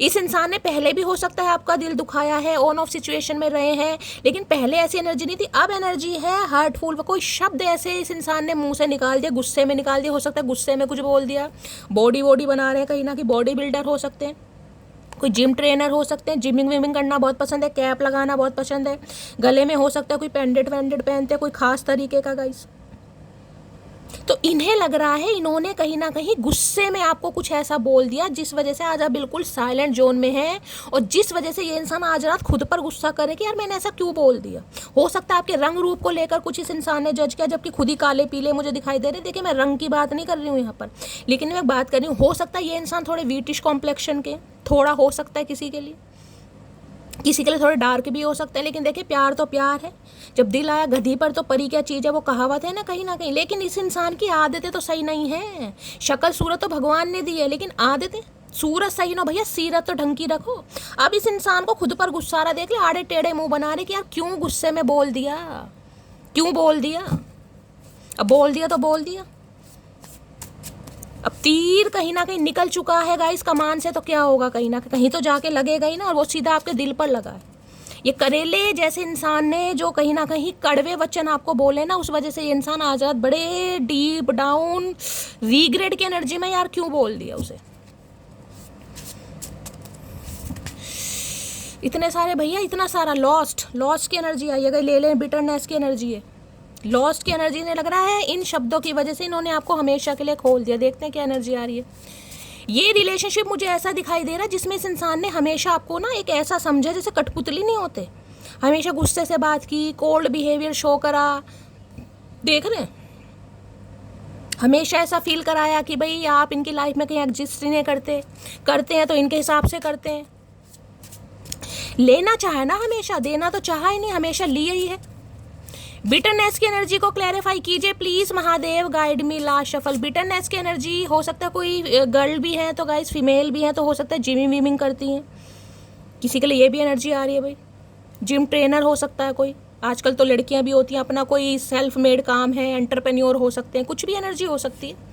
Speaker 1: इस इंसान ने पहले भी हो सकता है आपका दिल दुखाया है, ऑन ऑफ सिचुएशन में रहे हैं, लेकिन पहले ऐसी एनर्जी नहीं थी। अब एनर्जी है हर्टफुल। कोई शब्द ऐसे इस इंसान ने मुंह से निकाल दिया, गुस्से में निकाल दिया, हो सकता है गुस्से में कुछ बोल दिया। बॉडी बना रहे हैं कहीं ना कहीं, बॉडी बिल्डर हो सकते हैं, कोई जिम ट्रेनर हो सकते हैं, जिमिंग विमिंग करना बहुत पसंद है, कैप लगाना बहुत पसंद है, गले में हो सकता है कोई पेंडेंट वेंडेंट पहनते हैं कोई खास तरीके का गाइस। तो इन्हें लग रहा है इन्होंने कहीं ना कहीं गुस्से में आपको कुछ ऐसा बोल दिया जिस वजह से आज आप बिल्कुल साइलेंट जोन में हैं, और जिस वजह से ये इंसान आज रात खुद पर गुस्सा करे कि यार मैंने ऐसा क्यों बोल दिया। हो सकता है आपके रंग रूप को लेकर कुछ इस इंसान ने जज किया, जबकि खुद ही काले पीले मुझे दिखाई दे रहे। देखिए मैं रंग की बात नहीं कर रही हूँ यहाँ पर, लेकिन मैं बात कर रही हूँ, हो सकता है ये इंसान थोड़े वीटिश कॉम्प्लेक्शन के, थोड़ा हो सकता है किसी के लिए, किसी के लिए थोड़े डार्क भी हो सकते हैं। लेकिन देखिए प्यार तो प्यार है, जब दिल आया गधी पर तो परी क्या चीज़ है, वो कहावत है ना कहीं ना कहीं। लेकिन इस इंसान की आदतें तो सही नहीं है। शक्ल सूरत तो भगवान ने दी है, लेकिन आदतें, सूरत सही ना भैया, सीरत तो ढंग की रखो। अब इस इंसान को खुद पर गुस्सा आ रहा, देख ले आड़े टेढ़े मुंह बना रहे कि यार क्यों गुस्से में बोल दिया, क्यों बोल दिया। अब बोल दिया तो बोल दिया, अब तीर कहीं ना कहीं निकल चुका है गाइस कमान से, तो क्या होगा, कहीं ना कहीं तो जाके लगेगा ही ना, और वो सीधा आपके दिल पर लगा है। ये करेले जैसे इंसान ने जो कहीं ना कहीं कड़वे वचन आपको बोले ना, उस वजह से ये इंसान आजाद बड़े डीप डाउन रीग्रेट की एनर्जी में, यार क्यों बोल दिया उसे। इतने सारे भैया, इतना सारा लॉस्ट की एनर्जी आई है, ले लें, बिटरनेस की एनर्जी है, लॉस्ट की एनर्जी ने लग रहा है इन शब्दों की वजह से इन्होंने आपको हमेशा के लिए खोल दिया। देखते हैं क्या एनर्जी आ रही है। ये रिलेशनशिप मुझे ऐसा दिखाई दे रहा है जिसमें इस इंसान ने हमेशा आपको ना एक ऐसा समझा जैसे कठपुतली नहीं होते, हमेशा गुस्से से बात की, कोल्ड बिहेवियर शो करा, देख रहे हैं, हमेशा ऐसा फील कराया कि भाई आप इनकी लाइफ में कहीं एग्जिस्ट नहीं करते हैं तो इनके हिसाब से करते हैं। लेना चाहे ना, हमेशा देना तो चाहा ही नहीं, हमेशा लिए ही है। बिटरनेस की एनर्जी को क्लैरिफाई कीजिए please Mahadev guide me. Last shuffle, bitterness की एनर्जी, हो सकता है कोई गर्ल भी है तो गाइस, फीमेल भी है तो हो सकता है जिमिंग विमिंग करती हैं, किसी के लिए ये भी एनर्जी आ रही है भाई। जिम ट्रेनर हो सकता है कोई, आजकल तो लड़कियां भी होती हैं, अपना कोई सेल्फ मेड काम है, एंटरप्रेन्योर हो सकते हैं, कुछ भी एनर्जी हो सकती है।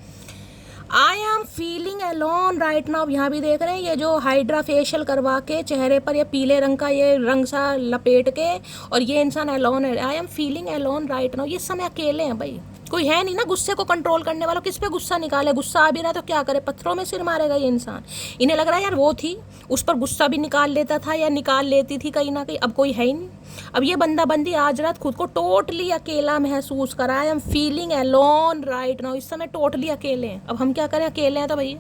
Speaker 1: I am feeling alone right now, यहाँ भी देख रहे हैं ये जो हाइड्रा फेशियल करवा के चेहरे पर ये पीले रंग का ये रंग सा लपेट के, और ये इंसान अलोन है। I am feeling alone right now, ये समय अकेले हैं भाई, कोई है नहीं ना गुस्से को कंट्रोल करने वाला। किस पे गुस्सा निकाले, गुस्सा आ भी रहा तो क्या करे, पत्थरों में सिर मारेगा ये इंसान। इन्हें लग रहा है यार वो थी, उस पर गुस्सा भी निकाल लेता था या निकाल लेती थी कहीं ना कहीं, अब कोई है ही नहीं। अब ये बंदा बंदी आज रात खुद को टोटली अकेला महसूस करा। I am feeling alone right now, इस समय टोटली अकेले हैं। अब हम क्या करें, अकेले हैं तो भैया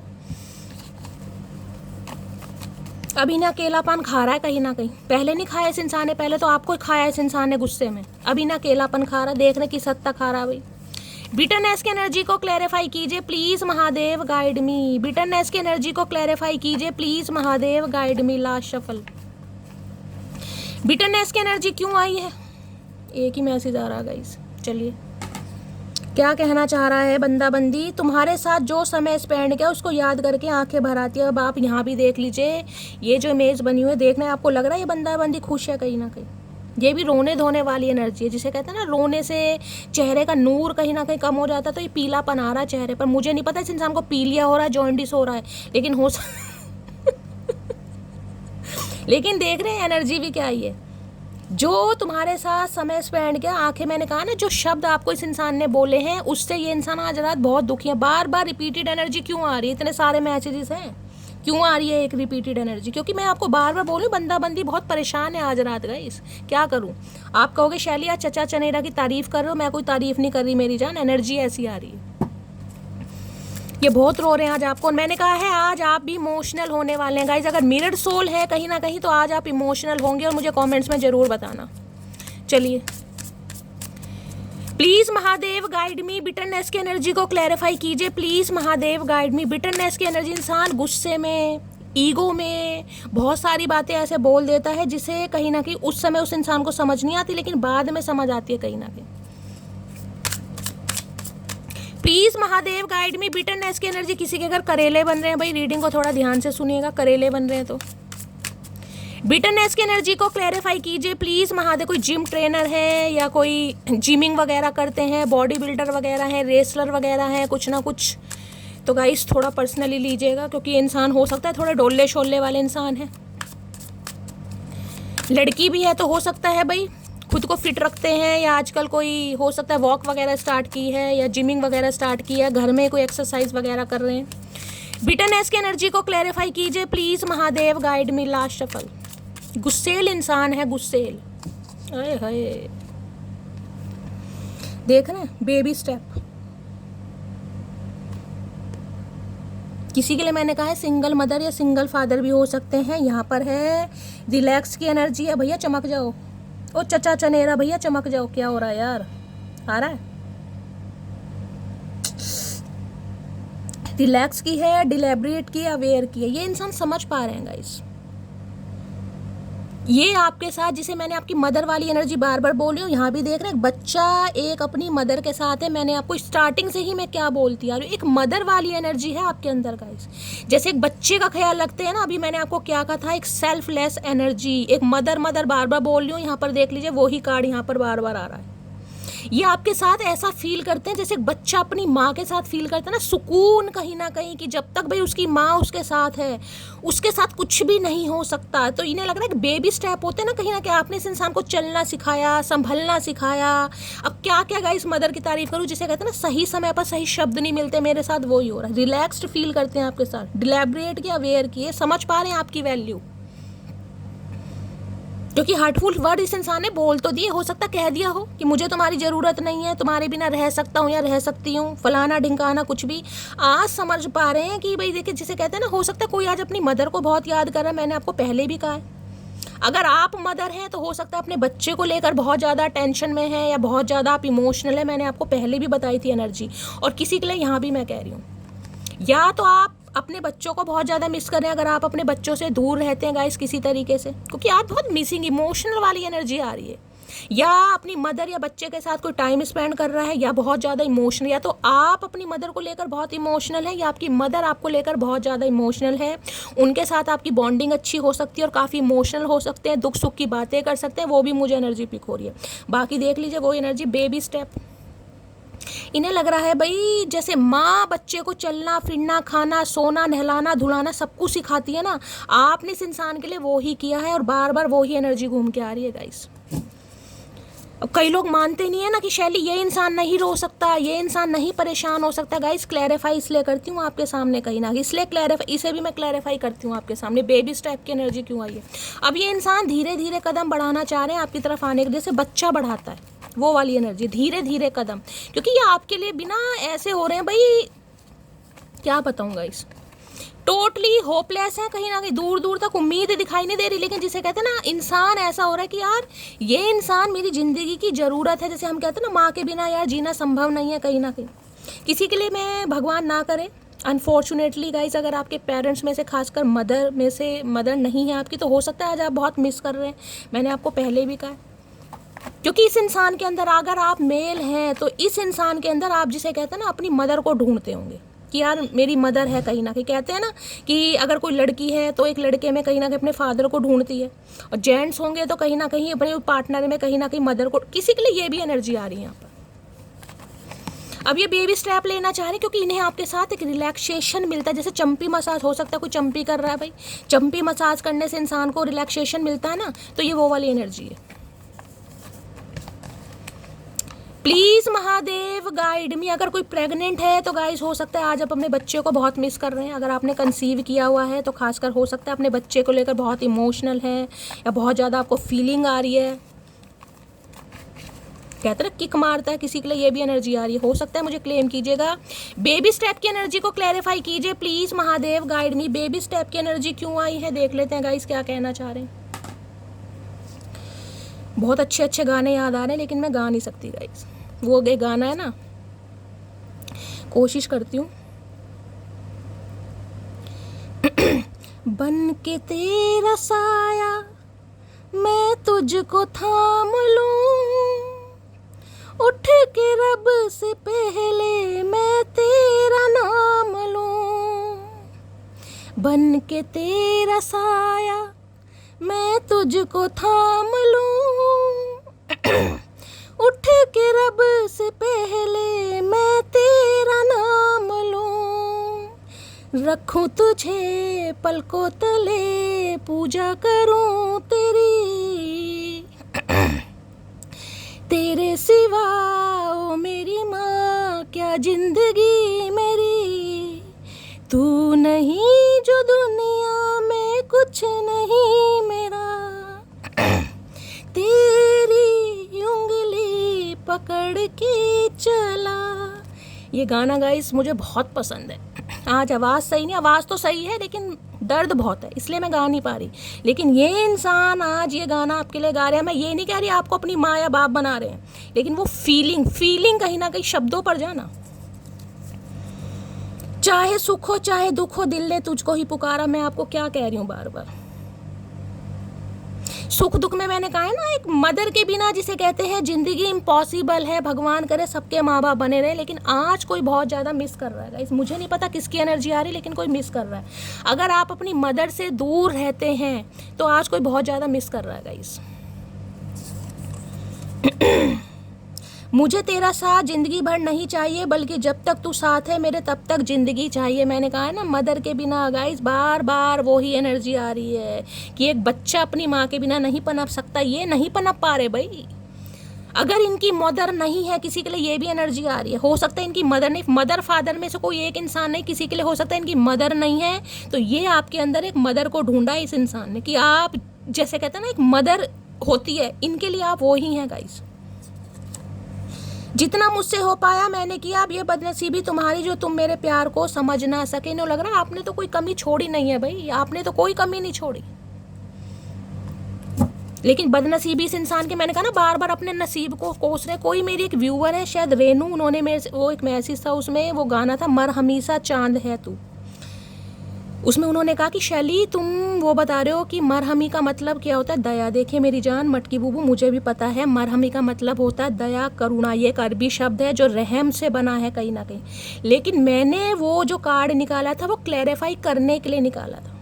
Speaker 1: अब इन्हें अकेलापन खा रहा है कहीं ना कहीं। पहले नहीं खाया इस इंसान ने, पहले तो आपको खाया इस इंसान ने गुस्से में, अब इन्हें अकेलापन खा रहा है, देखने किस हद तक खा रहा है भाई। बिटरनेस की एनर्जी को क्लैरिफाई कीजिए please Mahadev guide me, bitterness की एनर्जी को क्लैरिफाई कीजिए please Mahadev guide me. Last shuffle, bitterness की एनर्जी क्यों आई है, एक ही मैसेज आ रहा है गाइस। चलिए क्या कहना चाह रहा है बंदा बंदी, तुम्हारे साथ जो समय स्पेंड किया उसको याद करके आंखें भर आती है। अब आप यहाँ भी देख लीजिए, ये जो इमेज बनी हुई है, देखना आपको लग रहा है ये बंदा बंदी खुश है कहीं ना कहीं। ये भी रोने धोने वाली एनर्जी है, जिसे कहते हैं ना रोने से चेहरे का नूर कहीं ना कहीं कम हो जाता है, तो ये पीलापन आ रहा है चेहरे पर। मुझे नहीं पता इस इंसान को पीलिया हो रहा है, जॉन्डिस हो रहा है, लेकिन हो लेकिन देख रहे हैं एनर्जी भी क्या आई है। जो तुम्हारे साथ समय स्पेंड किया, आंखें, मैंने कहा ना जो शब्द आपको इस इंसान ने बोले हैं उससे ये इंसान आज रात बहुत दुखी है। बार बार रिपीटेड एनर्जी क्यों आ रही है, इतने सारे मैसेजेस हैं, क्यों आ रही है एक रिपीटेड एनर्जी? क्योंकि मैं आपको बार बार बोलूँ बंदा बंदी बहुत परेशान है आज रात गाइस, क्या करूँ। आप कहोगे शैली आज चचा चनेरा की तारीफ कर रहे हो, मैं कोई तारीफ नहीं कर रही मेरी जान, एनर्जी ऐसी आ रही है। ये बहुत रो रहे हैं आज आपको, और मैंने कहा है आज आप भी इमोशनल होने वाले हैं गाइज। अगर मिरर्ड सोल है कहीं ना कहीं तो आज आप इमोशनल होंगे, और मुझे कमेंट्स में ज़रूर बताना। चलिए please Mahadev guide me, bitterness की एनर्जी को क्लैरिफाई कीजिए please Mahadev guide me. Bitterness की एनर्जी, इंसान गुस्से में, ईगो में बहुत सारी बातें ऐसे बोल देता है जिसे कहीं ना कहीं उस समय उस इंसान को समझ नहीं आती, लेकिन बाद में समझ आती है कहीं ना कहीं। Please Mahadev guide me, bitterness की एनर्जी। किसी के अगर करेले बन रहे हैं भाई, रीडिंग को थोड़ा ध्यान से सुनिएगा, करेले बन रहे हैं तो बिटरनेस की एनर्जी को क्लैरिफाई कीजिए प्लीज महादेव। कोई जिम ट्रेनर है या कोई जिमिंग वगैरह करते हैं, बॉडी बिल्डर वगैरह हैं, रेसलर वगैरह हैं, कुछ ना कुछ, तो गाइस थोड़ा पर्सनली लीजिएगा, क्योंकि ये इंसान हो सकता है थोड़े डोले शोले वाले इंसान है। लड़की भी है तो हो सकता है भाई खुद को फिट रखते हैं, या आजकल कोई हो सकता है वॉक वगैरह स्टार्ट की है या जिमिंग वगैरह स्टार्ट की है, घर में कोई एक्सरसाइज वगैरह कर रहे हैं। बिटरनेस की एनर्जी को क्लैरिफाई कीजिए please Mahadev guide me. Last shuffle, गुस्सेल इंसान है, गुस्सेल, अरे हाय, देख रहे हैं बेबी स्टेप। किसी के लिए मैंने कहा है सिंगल मदर या सिंगल फादर भी हो सकते हैं। यहाँ पर है रिलैक्स की एनर्जी है, भैया चमक जाओ, ओ चचा चनेरा भैया चमक जाओ। क्या हो रहा है यार, आ रहा है, रिलैक्स की है, डिलेबरेट की, अवेयर की है, ये इंसान समझ पा रहे हैं गाइस। ये आपके साथ, जिसे मैंने आपकी मदर वाली एनर्जी बार बार बोल रही हूँ, यहाँ भी देख रहे हैं बच्चा एक अपनी मदर के साथ है। मैंने आपको स्टार्टिंग से ही मैं क्या बोलती आ रही हूँ, एक मदर वाली एनर्जी है आपके अंदर गाइस। जैसे एक बच्चे का ख्याल रखते हैं ना, अभी मैंने आपको क्या कहा था, एक सेल्फलेस एनर्जी, एक मदर मदर बार बार बोल रही हूँ। यहाँ पर देख लीजिए वही कार्ड यहाँ पर बार बार आ रहा है। ये आपके साथ ऐसा फील करते हैं जैसे एक बच्चा अपनी माँ के साथ फील करता है ना, सुकून कहीं ना कहीं, कि जब तक भाई उसकी माँ उसके साथ है उसके साथ कुछ भी नहीं हो सकता। तो इन्हें लग रहा है कि बेबी स्टेप होते हैं ना, कहीं ना कहीं आपने इस इंसान को चलना सिखाया, संभलना सिखाया। अब क्या क्या गाइस मदर की तारीफ करूँ, जिसे कहते हैं ना सही समय पर सही शब्द नहीं मिलते, मेरे साथ वही हो रहा है। रिलैक्स्ड फील करते हैं आपके साथ, डिलेबरेट की, अवेयर की, समझ पा रहे हैं आपकी वैल्यू, क्योंकि हार्टफुल वर्ड इस इंसान ने बोल तो दिए, हो सकता कह दिया हो कि मुझे तुम्हारी ज़रूरत नहीं है, तुम्हारे बिना रह सकता हूँ या रह सकती हूँ, फलाना ढिंकाना कुछ भी। आज समझ पा रहे हैं कि भाई देखिए, जिसे कहते हैं ना, हो सकता है कोई आज अपनी मदर को बहुत याद कर रहा है। मैंने आपको पहले भी कहा है, अगर आप मदर हैं तो हो सकता है अपने बच्चे को लेकर बहुत ज़्यादा टेंशन में है या बहुत ज़्यादा आप इमोशनल है। मैंने आपको पहले भी बताई थी एनर्जी, और किसी के लिए यहाँ भी मैं कह रही हूँ, या तो आप अपने बच्चों को बहुत ज़्यादा मिस करें, अगर आप अपने बच्चों से दूर रहते हैं गाइस किसी तरीके से, क्योंकि आज बहुत मिसिंग इमोशनल वाली एनर्जी आ रही है। या अपनी मदर या बच्चे के साथ कोई टाइम स्पेंड कर रहा है, या बहुत ज़्यादा इमोशनल, या तो आप अपनी मदर को लेकर बहुत इमोशनल है या आपकी मदर आपको लेकर बहुत ज़्यादा इमोशनल है। उनके साथ आपकी बॉन्डिंग अच्छी हो सकती है और काफ़ी इमोशनल हो सकते हैं, दुख सुख की बातें कर सकते हैं, वो भी मुझे एनर्जी पिक हो रही है। बाकी देख लीजिए वो एनर्जी बेबी स्टेप, इन्हें लग रहा है भाई जैसे माँ बच्चे को चलना फिरना खाना सोना नहलाना धुलाना सब कुछ सिखाती है ना, आपने इस इंसान के लिए वो ही किया है और बार बार वो ही एनर्जी घूम के आ रही है गाइस। अब कई लोग मानते नहीं है ना कि शैली ये इंसान नहीं रो सकता, ये इंसान नहीं परेशान हो सकता। गाइस क्लैरिफाई इसलिए करती हूँ आपके सामने कहीं ना, इसलिए क्लैरिफाई, इसे भी मैं क्लैरिफाई करती हूँ आपके सामने बेबी स्टेप की एनर्जी क्यों आई है। अब ये इंसान धीरे धीरे कदम बढ़ाना चाह रहे हैं आपकी तरफ आने के, जैसे बच्चा बढ़ाता है वो वाली एनर्जी, धीरे धीरे कदम, क्योंकि ये आपके लिए बिना ऐसे हो रहे हैं भाई, क्या बताऊँ गाइस, टोटली होपलेस है, कहीं ना कहीं दूर दूर तक उम्मीद दिखाई नहीं दे रही। लेकिन जिसे कहते हैं ना इंसान ऐसा हो रहा है कि यार ये इंसान मेरी ज़िंदगी की ज़रूरत है, जैसे हम कहते हैं ना माँ के बिना यार जीना संभव नहीं है। कहीं ना कहीं किसी के लिए मैं भगवान ना करे, अनफॉर्चुनेटली गाइस अगर आपके पेरेंट्स में से खासकर मदर में से मदर नहीं है आपकी, तो हो सकता है आज आप बहुत मिस कर रहे हैं। मैंने आपको पहले भी कहा, क्योंकि इस इंसान के अंदर अगर आप मेल हैं तो इस इंसान के अंदर आप जिसे कहते हैं ना अपनी मदर को ढूंढते होंगे कि यार मेरी मदर है। कहीं ना कहीं कहते हैं ना कि अगर कोई लड़की है तो एक लड़के में कहीं ना कहीं अपने फादर को ढूंढती है, और जेंट्स होंगे तो कहीं ना कहीं अपने पार्टनर में कहीं ना कहीं मदर को, किसी के लिए ये भी एनर्जी आ रही है यहाँ पर। अब ये बेबी स्टेप लेना चाह रहे हैं क्योंकि इन्हें आपके साथ एक रिलैक्सेशन मिलता है, जैसे चंपी मसाज हो सकता है, कोई चंपी कर रहा है भाई, चंपी मसाज करने से इंसान को रिलैक्सेशन मिलता है ना, तो ये वो वाली एनर्जी है। प्लीज़ महादेव गाइड मी। अगर कोई प्रेग्नेंट है तो गाइस हो सकता है आज आप अपने बच्चे को बहुत मिस कर रहे हैं। अगर आपने कंसीव किया हुआ है तो खासकर हो सकता है अपने बच्चे को लेकर बहुत इमोशनल है या बहुत ज़्यादा आपको फीलिंग आ रही है, कहते हैं किक मारता है किसी के लिए, ये भी एनर्जी आ रही है। हो सकता है मुझे क्लेम कीजिएगा, बेबी स्टेप की एनर्जी को क्लैरिफाई कीजिए please Mahadev guide me. Baby step की एनर्जी क्यों आई है देख लेते हैं गाइस क्या कहना चाह रहे हैं। बहुत अच्छे अच्छे गाने याद आ रहे हैं लेकिन मैं गा नहीं सकती गाइस, वो एक गाना है ना, कोशिश करती हूँ। बन के तेरा साया मैं तुझको थाम लूं, उठ के रब से पहले मैं तेरा नाम लूं। बन के तेरा साया मैं तुझको थाम लूं, उठ के रब से पहले मैं तेरा नाम लूं। रखूं तुझे पलकों तले पूजा करूं तेरी, तेरे सिवा ओ मेरी माँ क्या जिंदगी मेरी। तू नहीं जो दुनिया में कुछ नहीं मेरा, तेरी उंगली पकड़ के चला। ये गाना गाइस मुझे बहुत पसंद है। आज आवाज़ सही नहीं, आवाज़ तो सही है लेकिन दर्द बहुत है इसलिए मैं गा नहीं पा रही। लेकिन ये इंसान आज ये गाना आपके लिए गा रहे हैं। मैं ये नहीं कह रही आपको अपनी माँ या बाप बना रहे हैं, लेकिन वो फीलिंग कहीं ना कहीं शब्दों पर जाना, चाहे सुख हो चाहे दुख हो दिल ने तुझको ही पुकारा। मैं आपको क्या कह रही हूँ बार बार, सुख दुख में मैंने कहा है ना, एक मदर के बिना जिसे कहते हैं जिंदगी इम्पॉसिबल है। भगवान करे सबके माँ बाप बने रहे, लेकिन आज कोई बहुत ज़्यादा मिस कर रहा है गाइस। मुझे नहीं पता किसकी एनर्जी आ रही, लेकिन कोई मिस कर रहा है। अगर आप अपनी मदर से दूर रहते हैं तो आज कोई बहुत ज़्यादा मिस कर रहा है गाइस। मुझे तेरा साथ जिंदगी भर नहीं चाहिए, बल्कि जब तक तू साथ है मेरे तब तक जिंदगी चाहिए। मैंने कहा है ना मदर के बिना गाइस बार बार वही एनर्जी आ रही है कि एक बच्चा अपनी माँ के बिना नहीं पनप सकता। ये नहीं पनप पा रहे भाई। अगर इनकी मदर नहीं है किसी के लिए, ये भी एनर्जी आ रही है। हो सकता है इनकी मदर नहीं, मदर फादर में से कोई एक इंसान नहीं, किसी के लिए हो सकता है इनकी मदर नहीं है, तो ये आपके अंदर एक मदर को ढूंढा इस इंसान ने कि आप जैसे कहते हैं ना एक मदर होती है, इनके लिए आप वो ही हैं गाइस। जितना मुझसे हो पाया मैंने किया, अब ये बदनसीबी तुम्हारी जो तुम मेरे प्यार को समझ ना सके। इन्हें लग रहा है आपने तो कोई कमी छोड़ी नहीं है भाई, आपने तो कोई कमी नहीं छोड़ी। लेकिन बदनसीबी इस इंसान के, मैंने कहा ना बार बार अपने नसीब को कोस रहे। कोई मेरी एक व्यूअर है शायद रेनू, उन्होंने मेरे वो एक मैसेज था, उसमें वो गाना था मर हमेशा चांद है तू। उसमें उन्होंने कहा कि शैली तुम वो बता रहे हो कि मरहमी का मतलब क्या होता है, दया। देखिए मेरी जान मटकी बूबू, मुझे भी पता है मरहमी का मतलब होता है दया, करुणा। ये एक अरबी शब्द है जो रहम से बना है कहीं ना कहीं। लेकिन मैंने वो जो कार्ड निकाला था वो क्लैरिफाई करने के लिए निकाला था,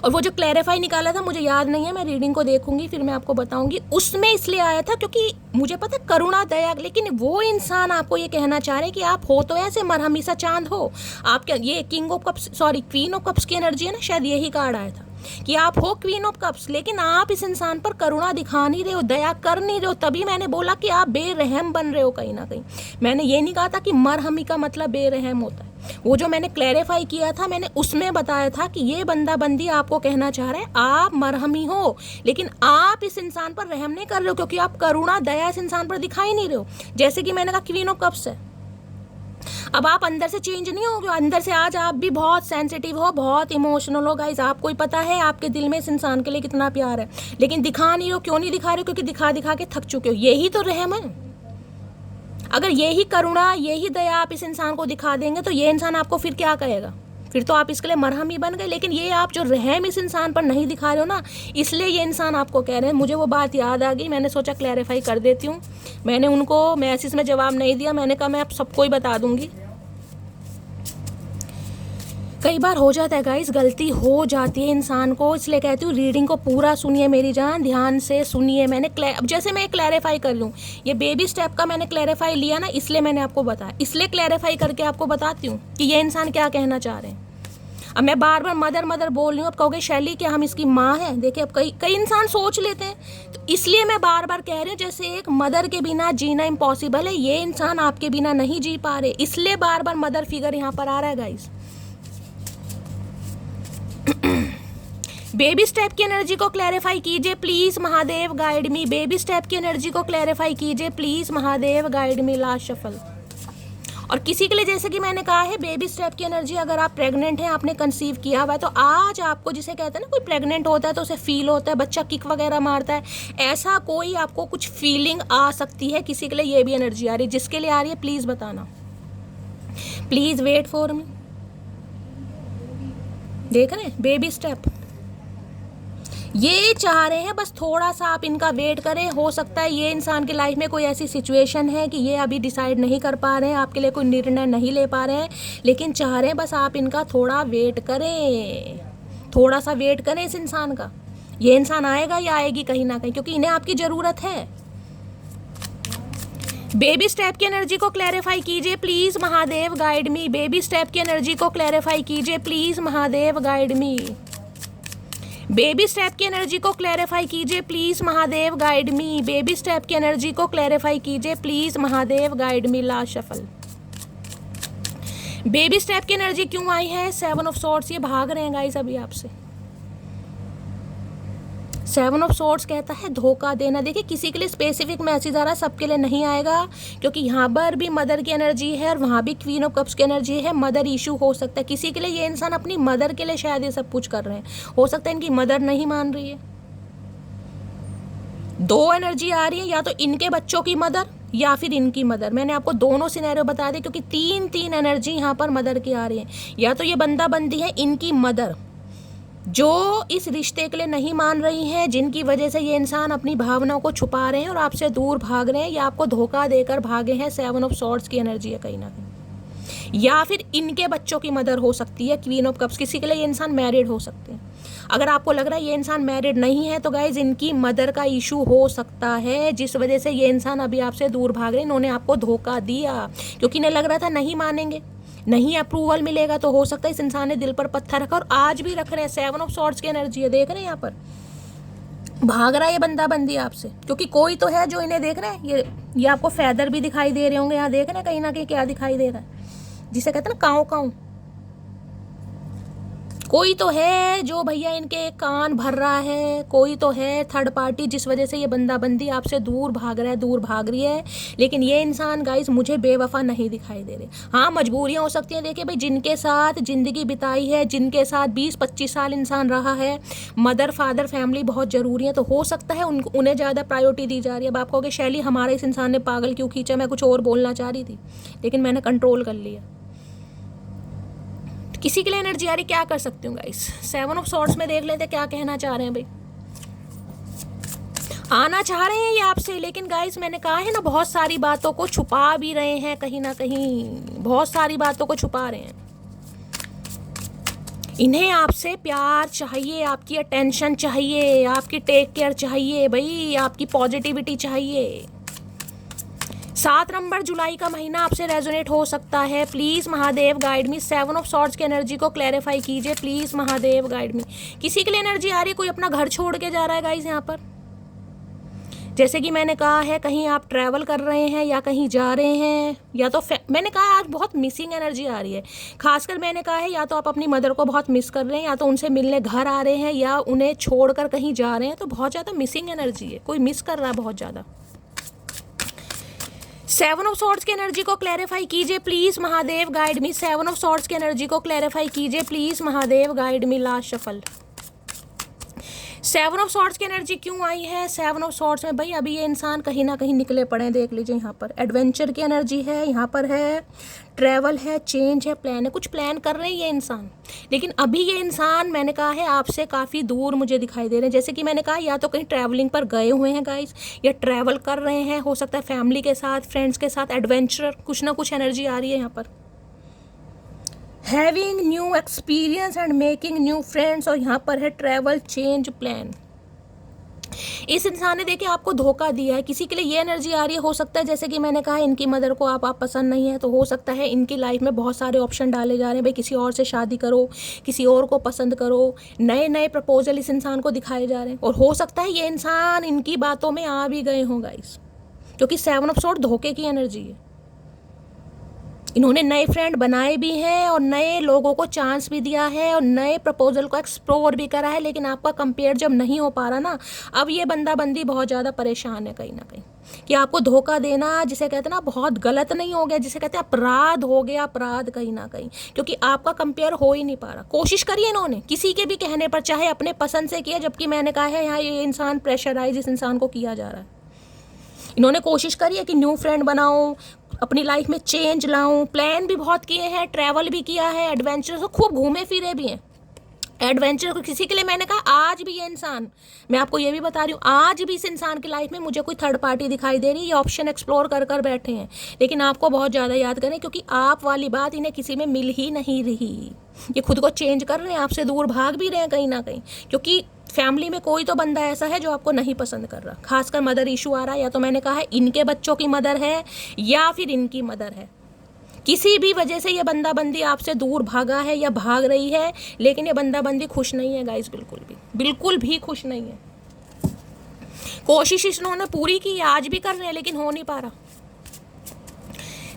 Speaker 1: और वो जो क्लैरिफाई निकाला था मुझे याद नहीं है, मैं रीडिंग को देखूंगी फिर मैं आपको बताऊंगी। उसमें इसलिए आया था क्योंकि मुझे पता करुणा दया, लेकिन वो इंसान आपको ये कहना चाह रहे हैं कि आप हो तो ऐसे मरहमी सा चांद हो। आप क्या, ये king of cups, sorry queen of cups की एनर्जी है ना, शायद यही कार्ड आया था कि आप हो क्वीन ऑफ कप्स, लेकिन आप इस इंसान पर करुणा दिखा नहीं रहे हो, दया कर नहीं रहे हो। तभी मैंने बोला कि आप बेरहम बन रहे हो कहीं ना कहीं। मैंने ये नहीं कहा था कि मरहमी का मतलब बेरहम होता है। वो जो मैंने क्लैरिफाई किया था, मैंने उसमें बताया था कि ये बंदा बंदी आपको कहना चाह रहा है आप मरहमी हो, लेकिन आप इस इंसान पर रहम नहीं कर रहे हो क्योंकि आप करुणा दया इस इंसान पर दिखाई नहीं रहे हो। जैसे कि मैंने कहा क्वीन ऑफ कप्स है। अब आप अंदर से चेंज नहीं हो, अंदर से आज आप भी बहुत सेंसिटिव हो, बहुत इमोशनल हो गाइस। आपको ही पता है आपके दिल में इस इंसान के लिए कितना प्यार है, लेकिन दिखा नहीं हो। क्यों नहीं दिखा रहे हो? क्योंकि दिखा दिखा के थक चुके हो। यही तो रहम है। अगर यही करुणा यही दया आप इस इंसान को दिखा देंगे तो ये इंसान आपको फिर क्या कहेगा? फिर तो आप इसके लिए मरहम ही बन गए। लेकिन ये आप जो रहम इस इंसान पर नहीं दिखा रहे हो ना, इसलिए ये इंसान आपको कह रहे हैं। मुझे वो बात याद आ गई, मैंने सोचा क्लैरिफाई कर देती हूँ। मैंने उनको मैसेज में जवाब नहीं दिया, मैंने कहा मैं आप सबको ही बता दूंगी। कई बार हो जाता है गाइस, गलती हो जाती है इंसान को, इसलिए कहती हूँ रीडिंग को पूरा सुनिए मेरी जान, ध्यान से सुनिए। मैंने अब जैसे मैं क्लैरिफाई कर लूँ, ये बेबी स्टेप का मैंने क्लैरिफाई लिया ना, इसलिए मैंने आपको बताया, इसलिए क्लैरिफाई करके आपको बताती हूँ कि ये इंसान क्या कहना चाह रहे हैं। अब मैं बार बार मदर मदर बोल रही हूँ, अब कहोगे शैली क्या हम इसकी माँ हैं? देखिए अब कई इंसान सोच लेते हैं, तो इसलिए मैं बार बार कह रही हूँ जैसे एक मदर के बिना जीना इम्पॉसिबल है, ये इंसान आपके बिना नहीं जी पा रहे, इसलिए बार बार मदर फिगर यहाँ पर आ रहा है गाइस। बेबी स्टेप की एनर्जी को क्लैरिफाई कीजिए please, Mahadev guide me. Baby step की एनर्जी को क्लैरिफाई कीजिए please, Mahadev guide me. Last shuffle. और किसी के लिए जैसे कि मैंने कहा है, बेबी स्टेप की एनर्जी, अगर आप प्रेग्नेंट हैं, आपने कंसीव किया हुआ है, तो आज आपको जिसे कहते हैं ना, कोई प्रेग्नेंट होता है तो उसे फील होता है, बच्चा किक वगैरह मारता है, ऐसा कोई आपको कुछ फीलिंग आ सकती है। किसी के लिए ये भी एनर्जी आ रही है, जिसके लिए आ रही है प्लीज बताना, प्लीज वेट फॉर मी। देख रहे हैं बेबी स्टेप, ये चाह रहे हैं बस थोड़ा सा आप इनका वेट करें। हो सकता है ये इंसान की लाइफ में कोई ऐसी सिचुएशन है कि ये अभी डिसाइड नहीं कर पा रहे हैं, आपके लिए कोई निर्णय नहीं ले पा रहे हैं, लेकिन चाह रहे हैं बस आप इनका थोड़ा वेट करें, थोड़ा सा वेट करें इस इंसान का। ये इंसान आएगा या आएगी कहीं ना कहीं, क्योंकि इन्हें आपकी ज़रूरत है। बेबी स्टेप की एनर्जी को क्लैरिफाई कीजिए please, Mahadev guide me. Baby step की एनर्जी को क्लैरिफाई कीजिए please, Mahadev guide me. Baby step की एनर्जी को क्लैरिफाई कीजिए please, Mahadev guide me. Baby step की एनर्जी को क्लैरिफाई कीजिए please, Mahadev guide me. Last shuffle. Baby step की एनर्जी क्यों आई है? 7 ऑफ सॉर्ड्स। ये भाग रहे हैं गाइस अभी आपसे। 7 ऑफ सॉर्ड्स कहता है धोखा देना। देखिए किसी के लिए स्पेसिफिक मैसेज आ रहा है, सबके लिए नहीं आएगा, क्योंकि यहाँ पर भी मदर की एनर्जी है और वहाँ भी क्वीन ऑफ कप्स की एनर्जी है। मदर इशू हो सकता है किसी के लिए, ये इंसान अपनी मदर के लिए शायद ये सब कुछ कर रहे हैं। हो सकता है इनकी मदर नहीं मान रही है। 2 एनर्जी आ रही है, या तो इनके बच्चों की मदर या फिर इनकी मदर। मैंने आपको दोनों सिनेरियो बता दिए, क्योंकि 3 एनर्जी यहाँ पर मदर की आ रही है। या तो ये बंदा बंदी है इनकी मदर, जो इस रिश्ते के लिए नहीं मान रही हैं, जिनकी वजह से ये इंसान अपनी भावनाओं को छुपा रहे हैं और आपसे दूर भाग रहे हैं, या आपको धोखा देकर भागे हैं। 7 ऑफ सॉर्ड्स की एनर्जी है कहीं ना कहीं। या फिर इनके बच्चों की मदर हो सकती है क्वीन ऑफ कप्स। किसी के लिए ये इंसान मैरिड हो सकते हैं। अगर आपको लग रहा है ये इंसान मैरिड नहीं है, तो गाइज इनकी मदर का इशू हो सकता है, जिस वजह से ये इंसान अभी आपसे दूर भाग रहे हैं। इन्होंने आपको धोखा दिया, क्योंकि इन्हें लग रहा था नहीं मानेंगे, नहीं अप्रूवल मिलेगा, तो हो सकता है इस इंसान ने दिल पर पत्थर रखा और आज भी रख रहे हैं। 7 ऑफ सॉर्ड्स की एनर्जी है, देख रहे हैं यहाँ पर भाग रहा है ये बंदा बंदी आपसे, क्योंकि कोई तो है जो इन्हें देख रहे हैं। ये आपको फैदर भी दिखाई दे रहे होंगे, यहाँ देख रहे हैं कहीं ना कहीं क्या दिखाई दे रहा है, जिसे कहते हैं ना काऊ काऊ। कोई तो है जो भैया इनके कान भर रहा है, कोई तो है थर्ड पार्टी, जिस वजह से ये बंदा बंदी आपसे दूर भाग रहा है, दूर भाग रही है। लेकिन ये इंसान गाइस मुझे बेवफा नहीं दिखाई दे रहे। हाँ मजबूरियाँ हो सकती हैं। देखिए भाई, जिनके साथ ज़िंदगी बिताई है, जिनके साथ 20-25 साल इंसान रहा है, मदर फादर फैमिली बहुत ज़रूरी है, तो हो सकता है उन्हें ज़्यादा प्रायोरिटी दी जा रही है। अब आप कहोगे शैली हमारे इस इंसान ने पागल क्यों खींचा? मैं कुछ और बोलना चाह रही थी, लेकिन मैंने कंट्रोल कर लिया। किसी के लिए एनर्जी आ रही, क्या कर सकती हूँ गाइस? 7 ऑफ सॉर्ड्स में देख लेते क्या कहना चाह रहे हैं भाई। आना चाह रहे हैं ये आपसे, लेकिन गाइस मैंने कहा है ना, बहुत सारी बातों को छुपा भी रहे हैं कहीं ना कहीं, बहुत सारी बातों को छुपा रहे हैं। इन्हें आपसे प्यार चाहिए, आपकी अटेंशन चाहिए, आपकी टेक केयर चाहिए भाई, आपकी पॉजिटिविटी चाहिए। 7 नंबर जुलाई का महीना आपसे रेजोनेट हो सकता है। Please Mahadev guide me. 7 of swords की एनर्जी को क्लैरिफाई कीजिए प्लीज़ महादेव गाइड मी। किसी के लिए एनर्जी आ रही है, कोई अपना घर छोड़ के जा रहा है गाइस यहाँ पर। जैसे कि मैंने कहा है, कहीं आप ट्रैवल कर रहे हैं या कहीं जा रहे हैं, या तो मैंने कहा आज बहुत मिसिंग एनर्जी आ रही है। खासकर मैंने कहा है या तो आप अपनी मदर को बहुत मिस कर रहे हैं, या तो उनसे मिलने घर आ रहे हैं, या उन्हें छोड़कर कहीं जा रहे हैं, तो बहुत ज़्यादा मिसिंग एनर्जी है, कोई मिस कर रहा है बहुत ज़्यादा। 7 ऑफ सॉर्ड्स की एनर्जी को क्लैरिफाई कीजिए please Mahadev guide me. 7 of swords की एनर्जी को क्लैरिफाई कीजिए please Mahadev guide me. Last shuffle. 7 of swords की एनर्जी क्यों आई है? 7 ऑफ सॉर्ड्स में भाई अभी ये इंसान कहीं ना कहीं निकले पड़े हैं, देख लीजिए यहाँ पर एडवेंचर की एनर्जी है, यहाँ पर है ट्रैवल है, चेंज है, प्लान है, कुछ प्लान कर रहे हैं ये इंसान। लेकिन अभी ये इंसान मैंने कहा है आपसे काफ़ी दूर मुझे दिखाई दे रहे हैं। जैसे कि मैंने कहा या तो कहीं ट्रैवलिंग पर गए हुए हैं गाइस, या ट्रैवल कर रहे हैं, हो सकता है फैमिली के साथ, फ्रेंड्स के साथ, एडवेंचर, कुछ ना कुछ एनर्जी आ रही है यहाँ पर। Having new experience and making new friends, और यहाँ पर है ट्रैवल, चेंज, प्लान। इस इंसान ने देखिए आपको धोखा दिया है। किसी के लिए ये एनर्जी आ रही है, हो सकता है जैसे कि मैंने कहा इनकी मदर को आप पसंद नहीं है, तो हो सकता है इनकी लाइफ में बहुत सारे ऑप्शन डाले जा रहे हैं भाई, किसी और से शादी करो, किसी और को पसंद करो, नए नए प्रपोजल इस इंसान को दिखाए जा रहे हैं। और हो सकता है ये इंसान इनकी बातों में आ भी गए हों गाइस, क्योंकि 7 ऑफ सॉर्ड धोखे की एनर्जी है। इन्होंने नए फ्रेंड बनाए भी हैं और नए लोगों को चांस भी दिया है और नए प्रपोजल को एक्सप्लोर भी करा है, लेकिन आपका कंपेयर जब नहीं हो पा रहा ना, अब ये बंदा बंदी बहुत ज़्यादा परेशान है कहीं ना कहीं, कि आपको धोखा देना जिसे कहते हैं ना बहुत गलत नहीं हो गया, जिसे कहते हैं अपराध हो गया, अपराध कहीं ना कहीं, क्योंकि आपका कंपेयर हो ही नहीं पा रहा। कोशिश करिए इन्होंने किसी के भी कहने पर, चाहे अपने पसंद से किया, जबकि मैंने कहा है यहाँ ये इंसान प्रेशराइज इस इंसान को किया जा रहा है। इन्होंने कोशिश करी है कि न्यू फ्रेंड बनाऊं, अपनी लाइफ में चेंज लाऊं, प्लान भी बहुत किए हैं, ट्रैवल भी किया है, एडवेंचर से खूब घूमे फिरे भी हैं। एडवेंचर को किसी के लिए मैंने कहा आज भी ये इंसान, मैं आपको ये भी बता रही हूँ, आज भी इस इंसान की लाइफ में मुझे कोई थर्ड पार्टी दिखाई दे रही है, ये ऑप्शन एक्सप्लोर कर कर बैठे हैं। लेकिन आपको बहुत ज़्यादा याद करें, क्योंकि आप वाली बात इन्हें किसी में मिल ही नहीं रही। ये खुद को चेंज कर रहे हैं, आपसे दूर भाग भी रहे हैं कहीं ना कहीं, क्योंकि फैमिली में कोई तो बंदा ऐसा है जो आपको नहीं पसंद कर रहा। खासकर मदर इशू आ रहा है, या तो मैंने कहा है इनके बच्चों की मदर है या फिर इनकी मदर है। किसी भी वजह से ये बंदा बंदी आपसे दूर भागा है या भाग रही है, लेकिन ये बंदा बंदी खुश नहीं है गाइस, बिल्कुल भी खुश नहीं है। कोशिश इन्होंने पूरी की, आज भी कर रहे हैं, लेकिन हो नहीं पा रहा।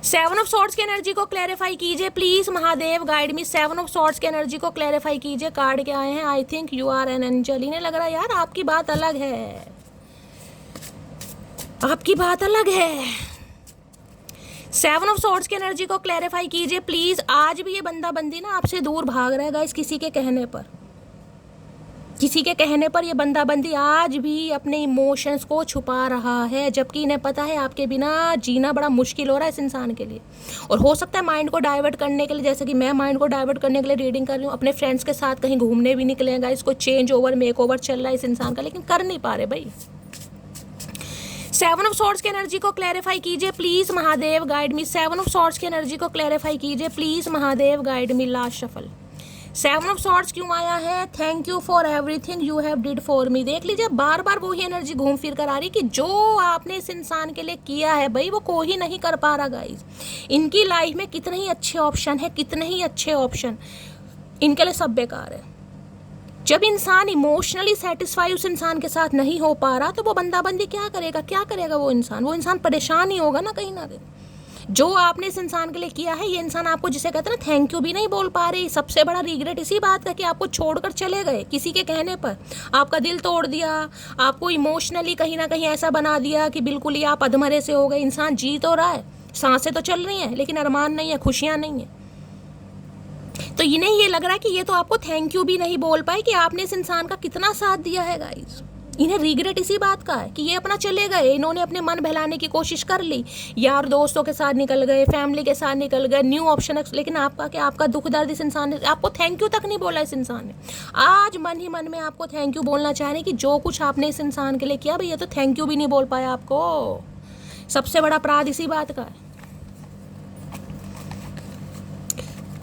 Speaker 1: 7 ऑफ सॉर्ड्स की एनर्जी को क्लैरिफाई कीजिए please Mahadev guide me. 7 of swords की एनर्जी को क्लैरिफाई कीजिए। कार्ड क्या आए हैं? I think you are an angel. इन्हें लग रहा है यार आपकी बात अलग है, आपकी बात अलग है। 7 ऑफ सॉर्ड्स की एनर्जी को क्लैरिफाई कीजिए प्लीज। आज भी ये बंदा बंदी ना आपसे दूर भाग रहा है गाइस, किसी के कहने पर, किसी के कहने पर ये बंदा बंदी आज भी अपने इमोशंस को छुपा रहा है, जबकि इन्हें पता है आपके बिना जीना बड़ा मुश्किल हो रहा है इस इंसान के लिए। और हो सकता है माइंड को डाइवर्ट करने के लिए, जैसे कि मैं माइंड को डाइवर्ट करने के लिए रीडिंग कर रही हूँ, अपने फ्रेंड्स के साथ कहीं घूमने भी निकले हैं गाइस, कोई चेंज ओवर मेक ओवर चल रहा है इस इंसान का, लेकिन कर नहीं पा रहे भाई। 7 ऑफ सॉर्ड्स की एनर्जी को क्लैरिफाई कीजिए please Mahadev guide me. 7 of swords की एनर्जी को क्लैरिफाई कीजिए please Mahadev guide me. Last shuffle. 7 of swords क्यों आया है? Thank you for everything you have did for me. देख लीजिए बार बार वही एनर्जी घूम फिर कर आ रही कि जो आपने इस इंसान के लिए किया है भाई वो कोई नहीं कर पा रहा गाइस। इनकी लाइफ में कितने ही अच्छे ऑप्शन है, कितने ही अच्छे ऑप्शन, इनके लिए सब बेकार है। जब इंसान इमोशनली सेटिस्फाई उस इंसान के साथ नहीं हो पा रहा, तो वो बंदा बंदी क्या करेगा, क्या करेगा वो इंसान परेशान ही होगा ना कहीं ना कहीं। जो आपने इस इंसान के लिए किया है, ये इंसान आपको, जिसे कहते हैं ना, थैंक यू भी नहीं बोल पा रही। सबसे बड़ा रिग्रेट इसी बात का कि आपको छोड़कर चले गए किसी के कहने पर, आपका दिल तोड़ दिया, आपको इमोशनली कहीं ना कहीं ऐसा बना दिया कि बिल्कुल ही आप अधमरे से हो गए। इंसान जी तो रहा है, सांसें तो चल रही हैं, लेकिन अरमान नहीं है, खुशियाँ नहीं है। तो इन्हें ये लग रहा है कि ये तो आपको थैंक यू भी नहीं बोल पाए कि आपने इस इंसान का कितना साथ दिया है गाइस। इन्हें रिग्रेट इसी बात का है कि ये अपना चले गए, इन्होंने अपने मन बहलाने की कोशिश कर ली, यार दोस्तों के साथ निकल गए, फैमिली के साथ निकल गए, न्यू ऑप्शन, लेकिन आपका क्या, आपका दुख दर्द इस इंसान ने, आपको थैंक यू तक नहीं बोला इस इंसान ने। आज मन ही मन में आपको थैंक यू बोलना चाह रहे हैं कि जो कुछ आपने इस इंसान के लिए किया, भैया तो थैंक यू भी नहीं बोल पाया आपको। सबसे बड़ा अपराध इसी बात का है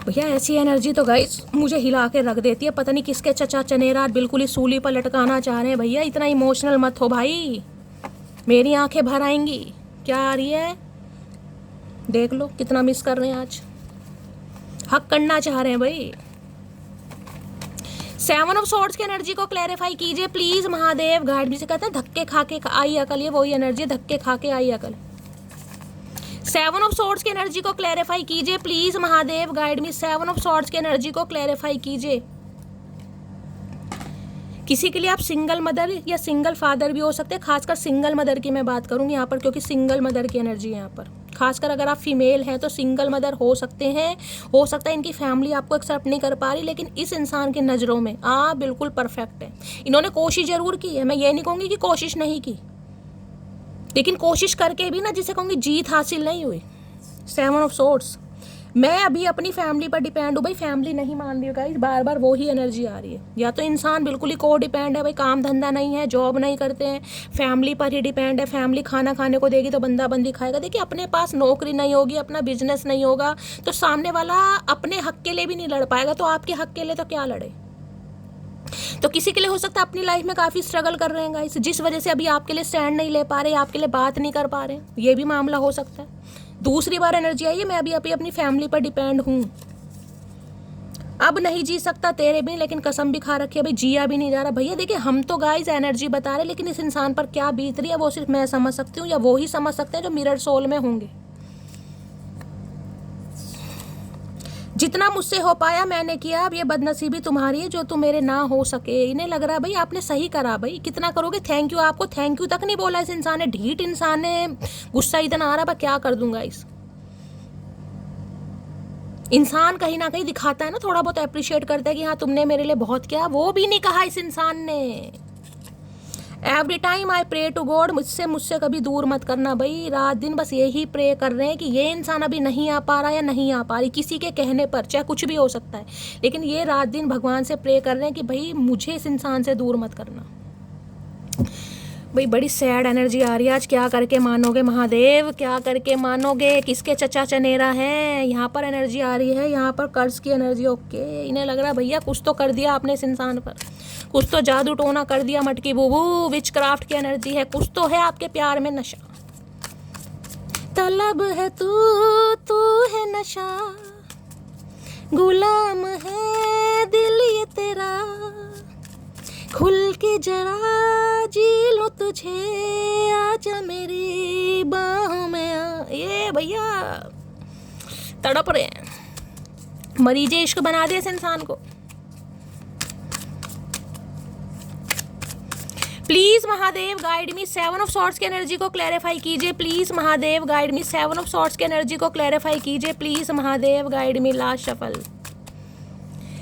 Speaker 1: भैया। ऐसी एनर्जी तो गाइस मुझे हिला के रख देती है, पता नहीं किसके चचा चनेरा बिल्कुल ही सूली पर लटकाना चाह रहे हैं। भैया इतना इमोशनल मत हो भाई, मेरी आंखें भर आएंगी। क्या आ रही है देख लो, कितना मिस कर रहे हैं आज, हक करना चाह रहे हैं भाई। 7 ऑफ सॉर्ड्स की एनर्जी को क्लैरिफाई कीजिए प्लीज महादेव। गाइड भी से कहते हैं धक्के खा के आई अकल, ये वही एनर्जी, धक्के खा के आई अकल। 7 ऑफ सॉर्ड्स की एनर्जी को क्लैरिफाई कीजिए please Mahadev, guide me. 7 of swords की एनर्जी को क्लैरिफाई कीजिए। किसी के लिए आप सिंगल मदर या सिंगल फादर भी हो सकते हैं, खासकर सिंगल मदर की मैं बात करूंगी यहाँ पर, क्योंकि सिंगल मदर की एनर्जी है यहाँ पर। खासकर अगर आप फीमेल हैं तो सिंगल मदर हो सकते हैं, हो सकता है इनकी फैमिली आपको एक्सेप्ट नहीं कर पा रही, लेकिन इस इंसान की नज़रों में आप बिल्कुल परफेक्ट हैं। इन्होंने कोशिश ज़रूर की है, मैं ये नहीं कहूँगी कि कोशिश नहीं की, लेकिन कोशिश करके भी ना जिसे कहूँगी जीत हासिल नहीं हुई। 7 ऑफ सोर्ड्स, मैं अभी अपनी फैमिली पर डिपेंड हूँ भाई, फैमिली नहीं मान रही हो गाइस, बार बार वो ही एनर्जी आ रही है। या तो इंसान बिल्कुल ही को डिपेंड है भाई, काम धंधा नहीं है, जॉब नहीं करते हैं, फैमिली पर ही डिपेंड है, फैमिली खाना खाने को देगी तो बंदा बंदी खाएगा। देखिए अपने पास नौकरी नहीं होगी, अपना बिजनेस नहीं होगा, तो सामने वाला अपने हक के लिए भी नहीं लड़ पाएगा, तो आपके हक के लिए तो क्या लड़े। तो किसी के लिए हो सकता है अपनी लाइफ में काफ़ी स्ट्रगल कर रहे हैं गाइस, जिस वजह से अभी आपके लिए स्टैंड नहीं ले पा रहे, आपके लिए बात नहीं कर पा रहे, ये भी मामला हो सकता है। दूसरी बार एनर्जी आई है, मैं अभी अपनी फैमिली पर डिपेंड हूँ, अब नहीं जी सकता तेरे भी, लेकिन कसम भी खा रखी है भाई, जिया भी नहीं जा रहा। भैया देखिए हम तो गाइस एनर्जी बता रहे, लेकिन इस इंसान पर क्या बीत रही है वो सिर्फ मैं समझ सकती हूँ, या वो ही समझ सकते हैं जो मिरर सोल में होंगे। जितना मुझसे हो पाया मैंने किया, अब ये बदनसीबी तुम्हारी है जो तुम मेरे ना हो सके। इन्हें लग रहा है भाई आपने सही करा, भाई कितना करोगे थैंक यू, आपको थैंक यू तक नहीं बोला इस इंसान ने, ढीठ इंसान ने, गुस्सा इतना आ रहा, क्या कर दूंगा इस इंसान कहीं ना कहीं दिखाता है ना, थोड़ा बहुत अप्रिशिएट करता है कि हाँ तुमने मेरे लिए बहुत किया, वो भी नहीं कहा इस इंसान ने। Every time I pray to god, मुझसे कभी दूर मत करना भाई, रात दिन बस यही प्रे कर रहे हैं कि ये इंसान अभी नहीं आ पा रहा या नहीं आ पा रही, किसी के कहने पर, चाहे कुछ भी हो सकता है, लेकिन ये रात दिन भगवान से प्रे कर रहे हैं कि भाई मुझे इस इंसान से दूर मत करना। भाई बड़ी सैड एनर्जी आ रही है आज, क्या करके मानोगे महादेव, क्या करके मानोगे, किसके चचा चनेरा है। यहाँ पर एनर्जी आ रही है, यहाँ पर कर्ज की एनर्जी। ओके, इन्हें लग रहा है भैया कुछ तो कर दिया आपने इस इंसान पर, कुछ तो जादू टोना कर दिया, मटकी बूबू, विच क्राफ्ट की एनर्जी है, कुछ तो है आपके प्यार में नशा। तलब है तू है नशा, गुलाम है दिल ये तेरा, खुल के जरा जी लो तुझे, आजा मेरी बाहों में आ। ये भैया तड़प रहे हैं, मरीजे इश्क बना दिया इस इंसान को। Please Mahadev guide me, 7 of swords की एनर्जी को क्लैरिफाई कीजिए please Mahadev, guide me. 7 of swords की एनर्जी को क्लैरिफाई कीजिए please Mahadev, guide me. Last shuffle.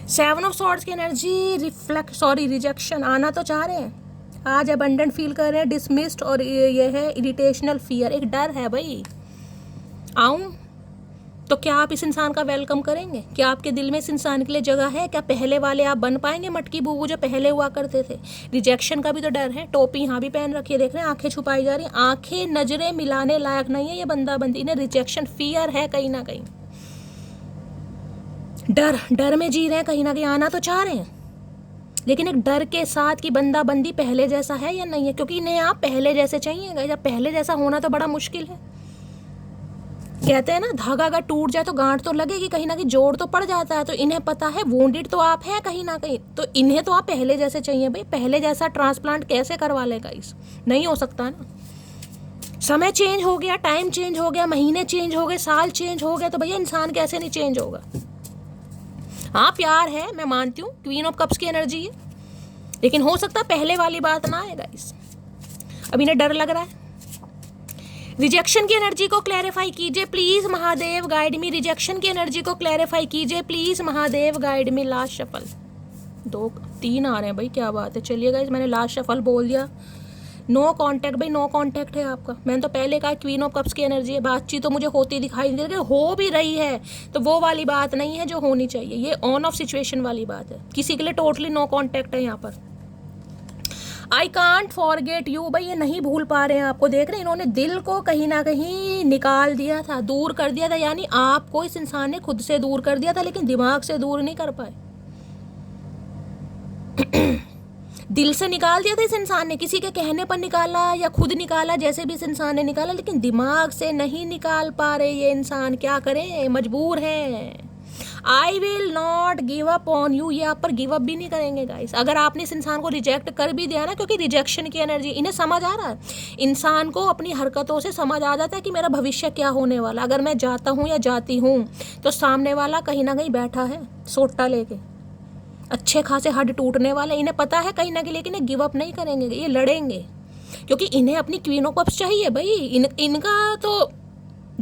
Speaker 1: 7 of swords की एनर्जी रिजेक्शन आना तो चाह रहे हैं आज, अबंडेंट फील कर रहे हैं, डिसमिस्ड, और ये है इरिटेशनल फियर, एक डर है भाई आऊं तो क्या आप इस इंसान का वेलकम करेंगे, क्या आपके दिल में इस इंसान के लिए जगह है, क्या पहले वाले आप बन पाएंगे मटकी बूबू जो पहले हुआ करते थे। रिजेक्शन का भी तो डर है, टोपी यहाँ भी पहन रखी है, देख रहे हैं आंखें छुपाई जा रही हैं, आंखें नजरें मिलाने लायक नहीं है ये बंदा बंदी, इन्हें रिजेक्शन फियर है कहीं ना कहीं, डर में जी रहे हैं कहीं ना कहीं, आना तो चाह रहे हैं लेकिन एक डर के साथ कि बंदा बंदी पहले जैसा है या नहीं है, क्योंकि इन्हें आप पहले जैसे चाहिए, जब पहले जैसा होना तो बड़ा मुश्किल है। कहते हैं ना धागा अगर टूट जाए तो गांठ तो लगेगी, कहीं ना कहीं जोड़ तो पड़ जाता है, तो इन्हें पता है वोंडेड तो आप हैं कहीं ना कहीं, तो इन्हें तो आप पहले जैसे चाहिए भाई, पहले जैसा ट्रांसप्लांट कैसे करवा लेगा इस, नहीं हो सकता ना। समय चेंज हो गया, टाइम चेंज हो गया, महीने चेंज हो गए, साल चेंज हो गया, तो भैया इंसान कैसे नहीं चेंज होगा। हाँ प्यार है, मैं मानती हूँ, क्वीन ऑफ कप्स की एनर्जी है, लेकिन हो सकता है पहले वाली बात ना आएगा इस, अब इन्हें डर लग रहा है। रिजेक्शन की एनर्जी को क्लैरिफाई कीजिए please Mahadev, guide me. Rejection की एनर्जी को क्लैरिफाई कीजिए please Mahadev, guide me. Last shuffle. 2 3 आ रहे हैं भाई, क्या बात है। चलिए गाइस, मैंने लास्ट शफल बोल दिया। नो कांटेक्ट भाई, नो कांटेक्ट है आपका। मैंने तो पहले कहा क्वीन ऑफ कप्स की एनर्जी है, बातचीत तो मुझे होती दिखाई दे रही है, हो भी रही है तो वो वाली बात नहीं है जो होनी चाहिए, ये ऑन ऑफ सिचुएशन वाली बात है। किसी के लिए टोटली नो कांटेक्ट है यहाँ पर। आई कांट फॉरगेट यू भाई, ये नहीं भूल पा रहे हैं आपको। देख रहे हैं, इन्होंने दिल को कहीं ना कहीं निकाल दिया था, दूर कर दिया था, यानी आपको इस इंसान ने खुद से दूर कर दिया था, लेकिन दिमाग से दूर नहीं कर पाए। दिल से निकाल दिया था इस इंसान ने, किसी के कहने पर निकाला या खुद निकाला, जैसे भी इस इंसान ने निकाला, लेकिन दिमाग से नहीं निकाल पा रहे ये इंसान। क्या करें, मजबूर हैं। I will not give up on you, ये आप पर गिव अप भी नहीं करेंगे गाइस। अगर आपने इस इंसान को रिजेक्ट कर भी दिया ना, क्योंकि रिजेक्शन की एनर्जी, इन्हें समझ आ रहा है, इंसान को अपनी हरकतों से समझ आ जाता है कि मेरा भविष्य क्या होने वाला। अगर मैं जाता हूँ या जाती हूँ तो सामने वाला कहीं ना कहीं बैठा है सोटा लेके, अच्छे खासे हड्ड टूटने वाले। इन्हें पता है कहीं ना कहीं, लेकिन गिव अप नहीं करेंगे, ये लड़ेंगे, क्योंकि इन्हें अपनी क्वीन ऑफ कप्स चाहिए भाई। इनका तो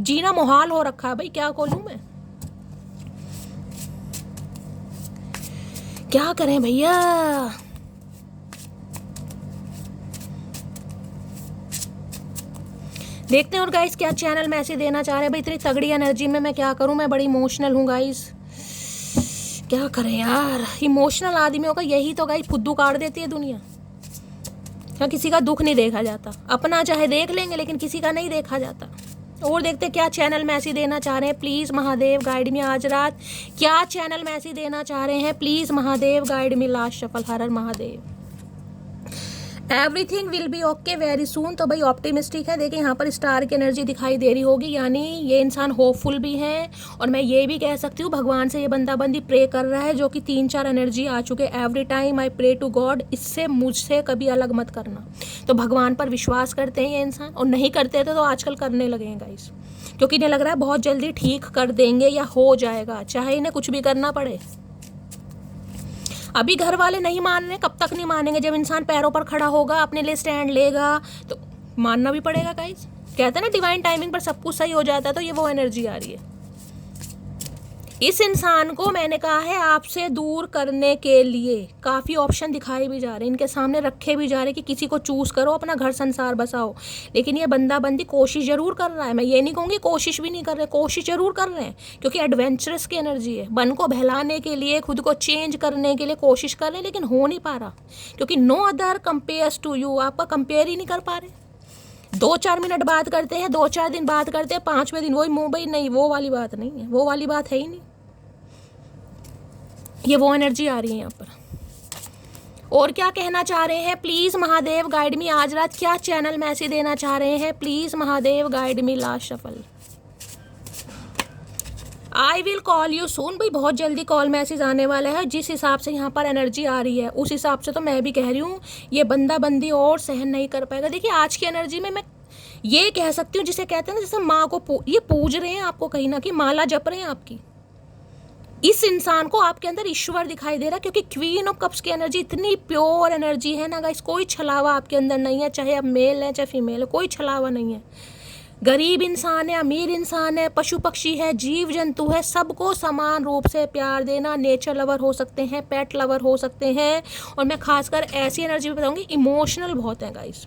Speaker 1: जीना मुहाल हो रखा है भाई, क्या बोलूं मैं, क्या करें भैया। देखते हैं और गाइस क्या चैनल मैसेज देना चाह रहे हैं भाई। इतनी तगड़ी एनर्जी में मैं क्या करूं, मैं बड़ी इमोशनल हूं गाइस, क्या करें यार। इमोशनल आदमियों का यही तो गाइस फुद्दू काट देती है दुनिया। क्या किसी का दुख नहीं देखा जाता, अपना चाहे देख लेंगे लेकिन किसी का नहीं देखा जाता। और देखते क्या चैनल मैसेज देना चाह रहे हैं। प्लीज़ महादेव गाइड मी, आज रात क्या चैनल मैसेज देना चाह रहे हैं। Please Mahadev guide me, last shuffle. हर हर Mahadev. Everything will be okay very soon, तो भाई ऑप्टिमिस्टिक है। देखिए यहाँ पर स्टार की एनर्जी दिखाई दे रही होगी, यानी ये इंसान होपफुल भी है। और मैं ये भी कह सकती हूँ भगवान से ये बंदी प्रे कर रहा है, जो कि 3-4 एनर्जी आ चुके। Every time I pray to god, इससे मुझसे कभी अलग मत करना। तो भगवान पर विश्वास करते हैं ये इंसान, और नहीं करते थे तो आजकल करने लगे हैं गाइस, क्योंकि इन्हें लग रहा है बहुत जल्दी ठीक कर देंगे या हो जाएगा, चाहे इन्हें कुछ भी करना पड़े। अभी घर वाले नहीं मान रहे, कब तक नहीं मानेंगे। जब इंसान पैरों पर खड़ा होगा, अपने लिए स्टैंड लेगा, तो मानना भी पड़ेगा गाइस। कहते हैं ना डिवाइन टाइमिंग पर सब कुछ सही हो जाता है, तो ये वो एनर्जी आ रही है। इस इंसान को मैंने कहा है आपसे दूर करने के लिए काफ़ी ऑप्शन दिखाए भी जा रहे हैं, इनके सामने रखे भी जा रहे हैं कि किसी को चूज़ करो, अपना घर संसार बसाओ। लेकिन ये बंदी कोशिश ज़रूर कर रहा है। मैं ये नहीं कहूँगी कोशिश भी नहीं कर रहे, कोशिश ज़रूर कर रहे हैं, क्योंकि एडवेंचरस की एनर्जी है। मन को बहलाने के लिए, खुद को चेंज करने के लिए कोशिश कर रहे हैं, लेकिन हो नहीं पा रहा, क्योंकि no other compares to you. आपका कंपेयर ही नहीं कर पा रहे। 2-4 मिनट बात करते हैं, 2-4 दिन बात करते हैं, 5वें दिन वही मुंबई, नहीं वो वाली बात नहीं है, वो वाली बात है ही नहीं। ये वो एनर्जी आ रही है यहाँ पर। और क्या कहना चाह रहे हैं, प्लीज़ महादेव गाइड मी, आज रात क्या चैनल मैसेज देना चाह रहे हैं। Please Mahadev guide me, last shuffle. I will call you soon, भाई बहुत जल्दी कॉल मैसेज आने वाला है। जिस हिसाब से यहाँ पर एनर्जी आ रही है, उस हिसाब से तो मैं भी कह रही हूँ ये बंदी और सहन नहीं कर पाएगा। देखिए आज की एनर्जी में मैं ये कह सकती हूँ, जिसे कहते हैं ना, जैसे माँ को ये पूज रहे हैं आपको, कहीं ना कहीं माला जप रहे हैं आपकी। इस इंसान को आपके अंदर ईश्वर दिखाई दे रहा है, क्योंकि क्वीन ऑफ कप्स की एनर्जी इतनी प्योर एनर्जी है ना गाइस, कोई छलावा आपके अंदर नहीं है। चाहे आप मेल हैं चाहे फीमेल है, कोई छलावा नहीं है। गरीब इंसान है, अमीर इंसान है, पशु पक्षी है, जीव जंतु है, सबको समान रूप से प्यार देना। नेचर लवर हो सकते हैं, पेट लवर हो सकते हैं। और मैं खासकर ऐसी एनर्जी में बताऊंगी, इमोशनल बहुत है गाइस।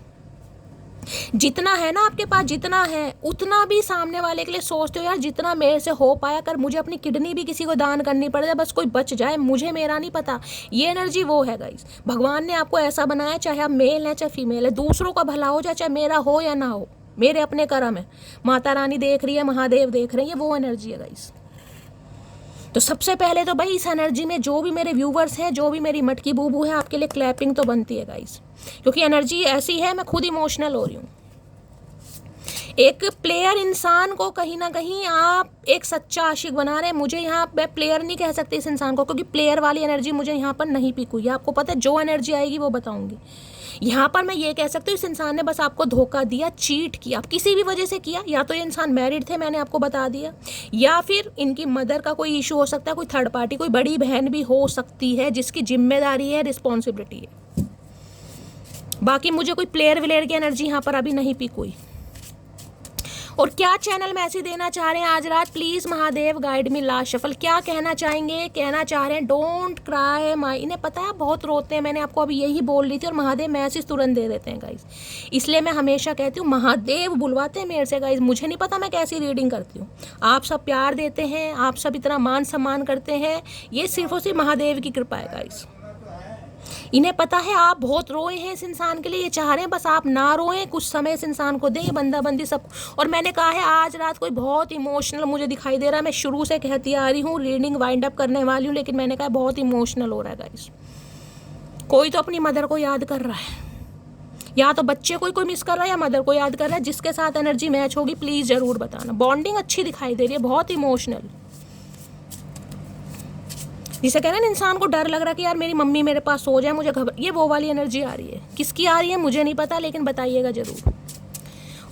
Speaker 1: जितना है ना आपके पास, जितना है उतना भी सामने वाले के लिए सोचते हो, यार जितना मेरे से हो पाया कर, मुझे अपनी किडनी भी किसी को दान करनी पड़ जाए, बस कोई बच जाए, मुझे मेरा नहीं पता। ये एनर्जी वो है गाइस। भगवान ने आपको ऐसा बनाया, चाहे आप मेल हैं चाहे फीमेल है, दूसरों का भला हो जाए, चाहे मेरा हो या ना हो, मेरे अपने कर्म है। माता रानी देख रही है, महादेव देख रहे हैं, ये वो एनर्जी है गाइस। तो सबसे पहले तो भाई इस एनर्जी में जो भी मेरे व्यूवर्स हैं, जो भी मेरी मटकी बूबू है, आपके लिए क्लैपिंग तो बनती है गाइस, क्योंकि एनर्जी ऐसी है, मैं खुद इमोशनल हो रही हूँ। एक प्लेयर इंसान को कहीं ना कहीं आप एक सच्चा आशिक बना रहे हैं। मुझे यहाँ मैं प्लेयर नहीं कह सकती इस इंसान को, क्योंकि प्लेयर वाली एनर्जी मुझे यहाँ पर नहीं पिक हुई। आपको पता है, जो एनर्जी आएगी वो बताऊंगी। यहाँ पर मैं ये कह सकती हूँ इस इंसान ने बस आपको धोखा दिया, चीट किया, आप किसी भी वजह से किया। या तो ये इंसान मैरिड थे, मैंने आपको बता दिया, या फिर इनकी मदर का कोई इशू हो सकता है, कोई थर्ड पार्टी, कोई बड़ी बहन भी हो सकती है जिसकी जिम्मेदारी है, रिस्पॉन्सिबिलिटी है। बाकी मुझे कोई प्लेयर विलेयर की एनर्जी यहाँ पर अभी नहीं पिक हुई। और क्या चैनल मैसेज देना चाह रहे हैं आज रात, please Mahadev guide me last shuffle. क्या कहना चाहेंगे, कहना चाह रहे हैं डोंट क्राई माई। इन्हें पता है बहुत रोते हैं, मैंने आपको अभी यही बोल रही थी, और महादेव मैसेज तुरंत दे देते हैं गाइस। इसलिए मैं हमेशा कहती हूँ महादेव बुलवाते हैं मेरे से गाइस। मुझे नहीं पता मैं कैसी रीडिंग करती हूँ, आप सब प्यार देते हैं, आप सब इतना मान सम्मान करते हैं, ये सिर्फ और सिर्फ महादेव की कृपा है गाइस। इन्हें पता है आप बहुत रोए हैं इस इंसान के लिए, ये चाह रहे हैं बस आप ना रोएं, कुछ समय इस इंसान को दें, बंदा बंदी सब। और मैंने कहा है आज रात कोई बहुत इमोशनल मुझे दिखाई दे रहा है। मैं शुरू से कहती आ रही हूँ, रीडिंग वाइंड अप करने वाली हूँ, लेकिन मैंने कहा बहुत इमोशनल हो रहा है गाइस। कोई तो अपनी मदर को याद कर रहा है, या तो बच्चे कोई मिस कर रहा है या मदर को याद कर रहा है। जिसके साथ एनर्जी मैच होगी प्लीज़ ज़रूर बताना। बॉन्डिंग अच्छी दिखाई दे रही है, बहुत इमोशनल, जिसे कह रहे हैं इंसान को डर लग रहा है कि यार मेरी मम्मी मेरे पास सो जाए, मुझे घबर, ये वो वाली एनर्जी आ रही है। किसकी आ रही है मुझे नहीं पता, लेकिन बताइएगा जरूर।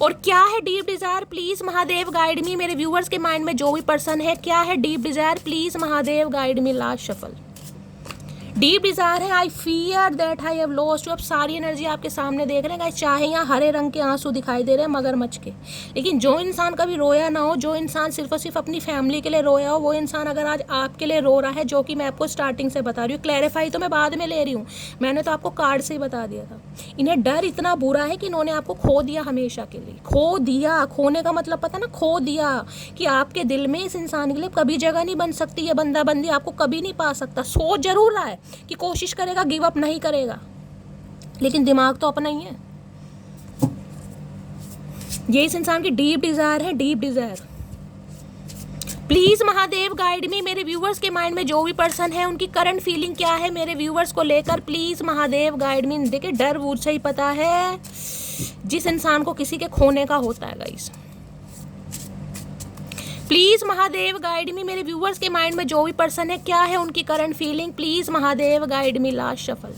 Speaker 1: और क्या है deep desire, please Mahadev guide मी। मेरे व्यूअर्स के माइंड में जो भी पर्सन है, क्या है deep desire, please Mahadev guide me last shuffle. Deep desire है I fear that I have lost you. अब सारी एनर्जी आपके सामने देख रहे हैं गाइस, चाहे यहाँ हरे रंग के आंसू दिखाई दे रहे हैं मगरमच्छ के, लेकिन जो इंसान कभी रोया ना हो, जो इंसान सिर्फ और सिर्फ अपनी फैमिली के लिए रोया हो, वो इंसान अगर आज आपके लिए रो रहा है, जो कि मैं आपको स्टार्टिंग से बता रही हूँ, क्लैरिफाई तो मैं बाद में ले रही हूँ, मैंने तो आपको कार्ड से ही बता दिया था। इन्हें डर इतना बुरा है कि इन्होंने आपको खो दिया हमेशा के लिए। खो दिया, खोने का मतलब पता ना, खो दिया, कि आपके दिल में इस इंसान के लिए कभी जगह नहीं बन सकती, ये बंदा बंदी आपको कभी नहीं पा सकता। सोच जरूर रहा है कि कोशिश करेगा, गिव अप नहीं करेगा, लेकिन दिमाग तो अपना ही है। ये इस इंसान की डीप डिजायर है, deep desire. Please Mahadev guide मी। मेरे व्यूवर्स के माइंड में जो भी पर्सन है, उनकी करंट फीलिंग क्या है मेरे व्यूवर्स को लेकर, प्लीज महादेव गाइड मी। देखिए डर वूर से ही पता है जिस इंसान को किसी के खोने का होता है गाइस। प्लीज महादेव गाइड मी। मेरे व्यूवर्स के माइंड में जो भी पर्सन है, क्या है उनकी current feeling, please Mahadev guide me last shuffle.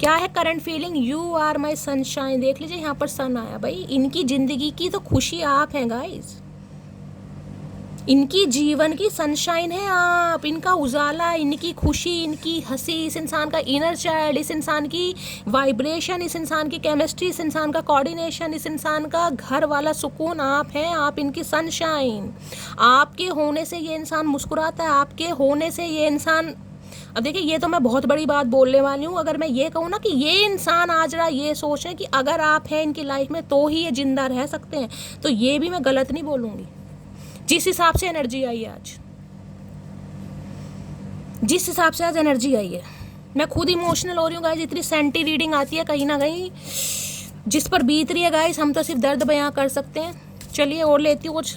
Speaker 1: क्या है current feeling, you are my sunshine. देख लीजिए यहाँ पर सन आया भाई, इनकी जिंदगी की तो खुशी आप हैं गाइस, इनकी जीवन की सनशाइन है आप, इनका उजाला, इनकी खुशी, इनकी हंसी, इस इंसान का इनर चाइल्ड, इस इंसान की वाइब्रेशन, इस इंसान की केमिस्ट्री, इस इंसान का कोऑर्डिनेशन, इस इंसान का घर वाला सुकून आप हैं, आप इनकी सनशाइन। आपके होने से ये इंसान मुस्कुराता है, आपके होने से ये इंसान। अब देखिए ये तो मैं बहुत बड़ी बात बोलने वाली हूँ, अगर मैं ये कहूँ ना कि ये इंसान आज रहा ये सोच है कि अगर आप हैं इनकी लाइफ में तो ही ये जिंदा रह सकते हैं, तो ये भी मैं गलत नहीं बोलूँगी। जिस हिसाब से एनर्जी आई है आज, जिस हिसाब से आज एनर्जी आई है, मैं खुद इमोशनल हो रही हूँ गाइस। इतनी सेंटी रीडिंग आती है कहीं ना कहीं, जिस पर बीत रही है गाइस, हम तो सिर्फ दर्द बयां कर सकते हैं। चलिए और लेती हूँ कुछ।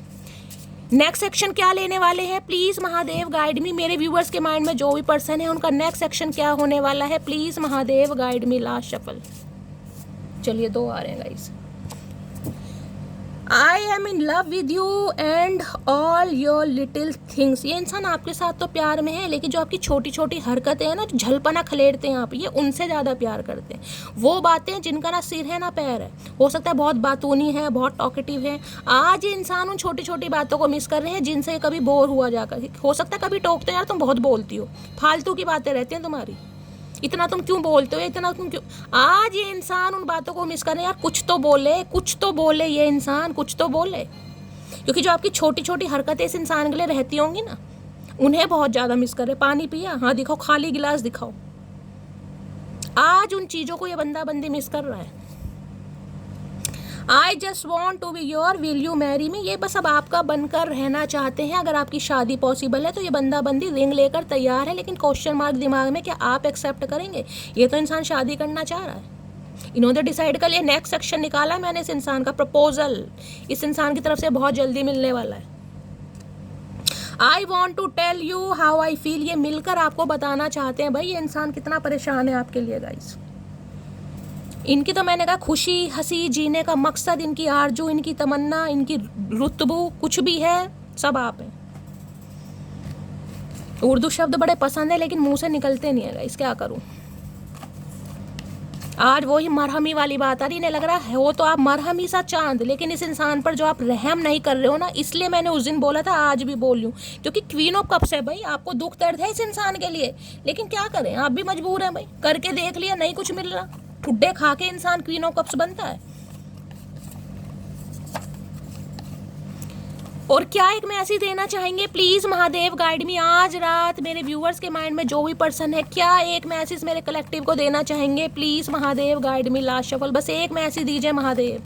Speaker 1: नेक्स्ट सेक्शन क्या लेने वाले हैं, प्लीज महादेव गाइड मी। मेरे व्यूवर्स के माइंड में जो भी पर्सन है, उनका नेक्स्ट सेक्शन क्या होने वाला है, please Mahadev guide me last shuffle. चलिए 2 आ रहे हैं guys. I am in love with you and all your little things. ये इंसान आपके साथ तो प्यार में है, लेकिन जो आपकी छोटी छोटी हरकतें हैं ना, जो झलपना खलेरते हैं आप, ये उनसे ज़्यादा प्यार करते हैं। वो बातें जिनका ना सिर है ना पैर है, हो सकता है बहुत बातूनी है, बहुत टॉकेटिव है। आज ये इंसान उन छोटी छोटी बातों को मिस कर रहे हैं जिनसे कभी बोर हुआ जाकर। हो सकता है कभी टोकते हैं यार तुम बहुत बोलती हो, फालतू की बातें रहती हैं तुम्हारी, इतना तुम क्यों बोलते हो, इतना तुम क्यों। आज ये इंसान उन बातों को मिस कर रहे हैं, यार कुछ तो बोले, कुछ तो बोले, ये इंसान कुछ तो बोले। क्योंकि जो आपकी छोटी छोटी हरकतें इस इंसान के लिए रहती होंगी ना, उन्हें बहुत ज़्यादा मिस कर रहे। पानी पिया, हाँ दिखाओ, खाली गिलास दिखाओ। आज उन चीज़ों को ये बंदा बंदी मिस कर रहा है। I just want to be your, will you marry me. ये बस अब आपका बनकर रहना चाहते हैं। अगर आपकी शादी पॉसिबल है तो ये बंदा बंदी रिंग लेकर तैयार है, लेकिन क्वेश्चन मार्क दिमाग में, क्या आप एक्सेप्ट करेंगे। ये तो इंसान शादी करना चाह रहा है, इन्होंने डिसाइड कर लिया। नेक्स्ट सेक्शन निकाला मैंने इस इंसान का, प्रपोजल इस इंसान की तरफ से बहुत जल्दी मिलने वाला है। I want to tell you how I feel. ये मिलकर आपको बताना चाहते हैं भाई ये इंसान कितना परेशान है आपके लिए गाइस। इनकी तो मैंने कहा खुशी, हंसी, जीने का मकसद, इनकी आरजू, इनकी तमन्ना, इनकी रुतबू, कुछ भी है सब आप हैं। उर्दू शब्द बड़े पसंद है लेकिन मुंह से निकलते नहीं है गाइस, क्या करूं। आज वही मरहमी वाली बात आ रही, इन्हें लग रहा है वो तो आप मरहमी सा चांद, लेकिन इस इंसान पर जो आप रहम नहीं कर रहे हो ना, इसलिए मैंने उस दिन बोला था, आज भी बोल रही हूँ, क्योंकि क्वीन ऑफ कप्स है भाई। आपको दुख दर्द है इस इंसान के लिए, लेकिन क्या करें, आप भी मजबूर हैं भाई। करके देख लिया, नहीं कुछ मिल रहा, ठुड्डे खा के इंसान क्वीन ऑफ कप्स बनता है। और क्या एक मैसेज देना चाहेंगे प्लीज महादेव गाइड मी, आज रात मेरे व्यूअर्स के माइंड में जो भी पर्सन है, क्या एक मैसेज मेरे कलेक्टिव को देना चाहेंगे please Mahadev guide me. Last shuffle, बस एक मैसेज दीजिए महादेव।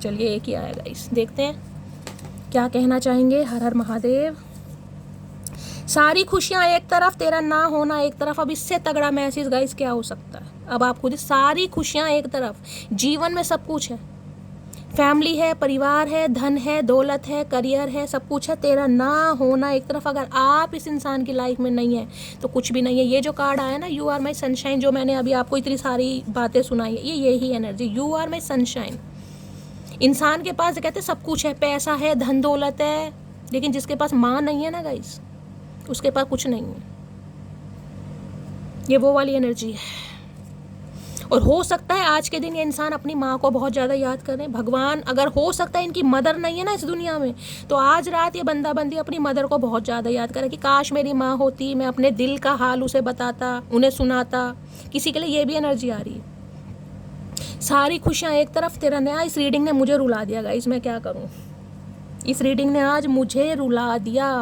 Speaker 1: चलिए एक ही आया गाइस, देखते हैं क्या कहना चाहेंगे। हर हर महादेव। सारी खुशियां एक तरफ, तेरा ना होना एक तरफ। अब इससे तगड़ा मैसेज गाइस क्या हो सकता है? अब आप खुद, सारी खुशियां एक तरफ, जीवन में सब कुछ है, फैमिली है, परिवार है, धन है, दौलत है, करियर है, सब कुछ है, तेरा ना होना एक तरफ। अगर आप इस इंसान की लाइफ में नहीं है तो कुछ भी नहीं है। ये जो कार्ड आया ना, यू आर माई सनशाइन, जो मैंने अभी आपको इतनी सारी बातें सुनाई है, ये यही energy, you are my sunshine. इंसान के पास कहते हैं सब कुछ है, पैसा है, धन दौलत है, लेकिन जिसके पास माँ नहीं है ना गाइस, उसके पास कुछ नहीं है। ये वो वाली एनर्जी है। और हो सकता है आज के दिन ये इंसान अपनी माँ को बहुत ज़्यादा याद करें। भगवान, अगर हो सकता है इनकी मदर नहीं है ना इस दुनिया में, तो आज रात ये बंदा बंदी अपनी मदर को बहुत ज़्यादा याद करे कि काश मेरी माँ होती, मैं अपने दिल का हाल उसे बताता, उन्हें सुनाता। किसी के लिए ये भी एनर्जी आ रही है। सारी खुशियाँ एक तरफ, तेरा नया। इस रीडिंग ने मुझे रुला दिया गाइस, मैं क्या करूँ? इस रीडिंग ने आज मुझे रुला दिया।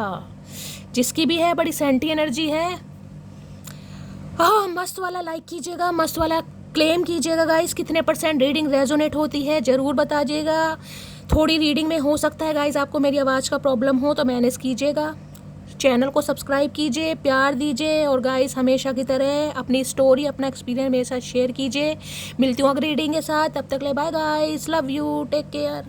Speaker 1: जिसकी भी है बड़ी सेंटी एनर्जी है। मस्त वाला लाइक कीजिएगा, मस्त वाला क्लेम कीजिएगा गाइस। कितने % रीडिंग रेजोनेट होती है ज़रूर बताइएगा। थोड़ी रीडिंग में हो सकता है गाइस आपको मेरी आवाज़ का प्रॉब्लम हो, तो मैनेज कीजिएगा। चैनल को सब्सक्राइब कीजिए, प्यार दीजिए, और गाइस हमेशा की तरह अपनी स्टोरी, अपना एक्सपीरियंस मेरे साथ शेयर कीजिए। मिलती हूँ अगली रीडिंग के साथ, तब तक ले bye guys, love you, take care.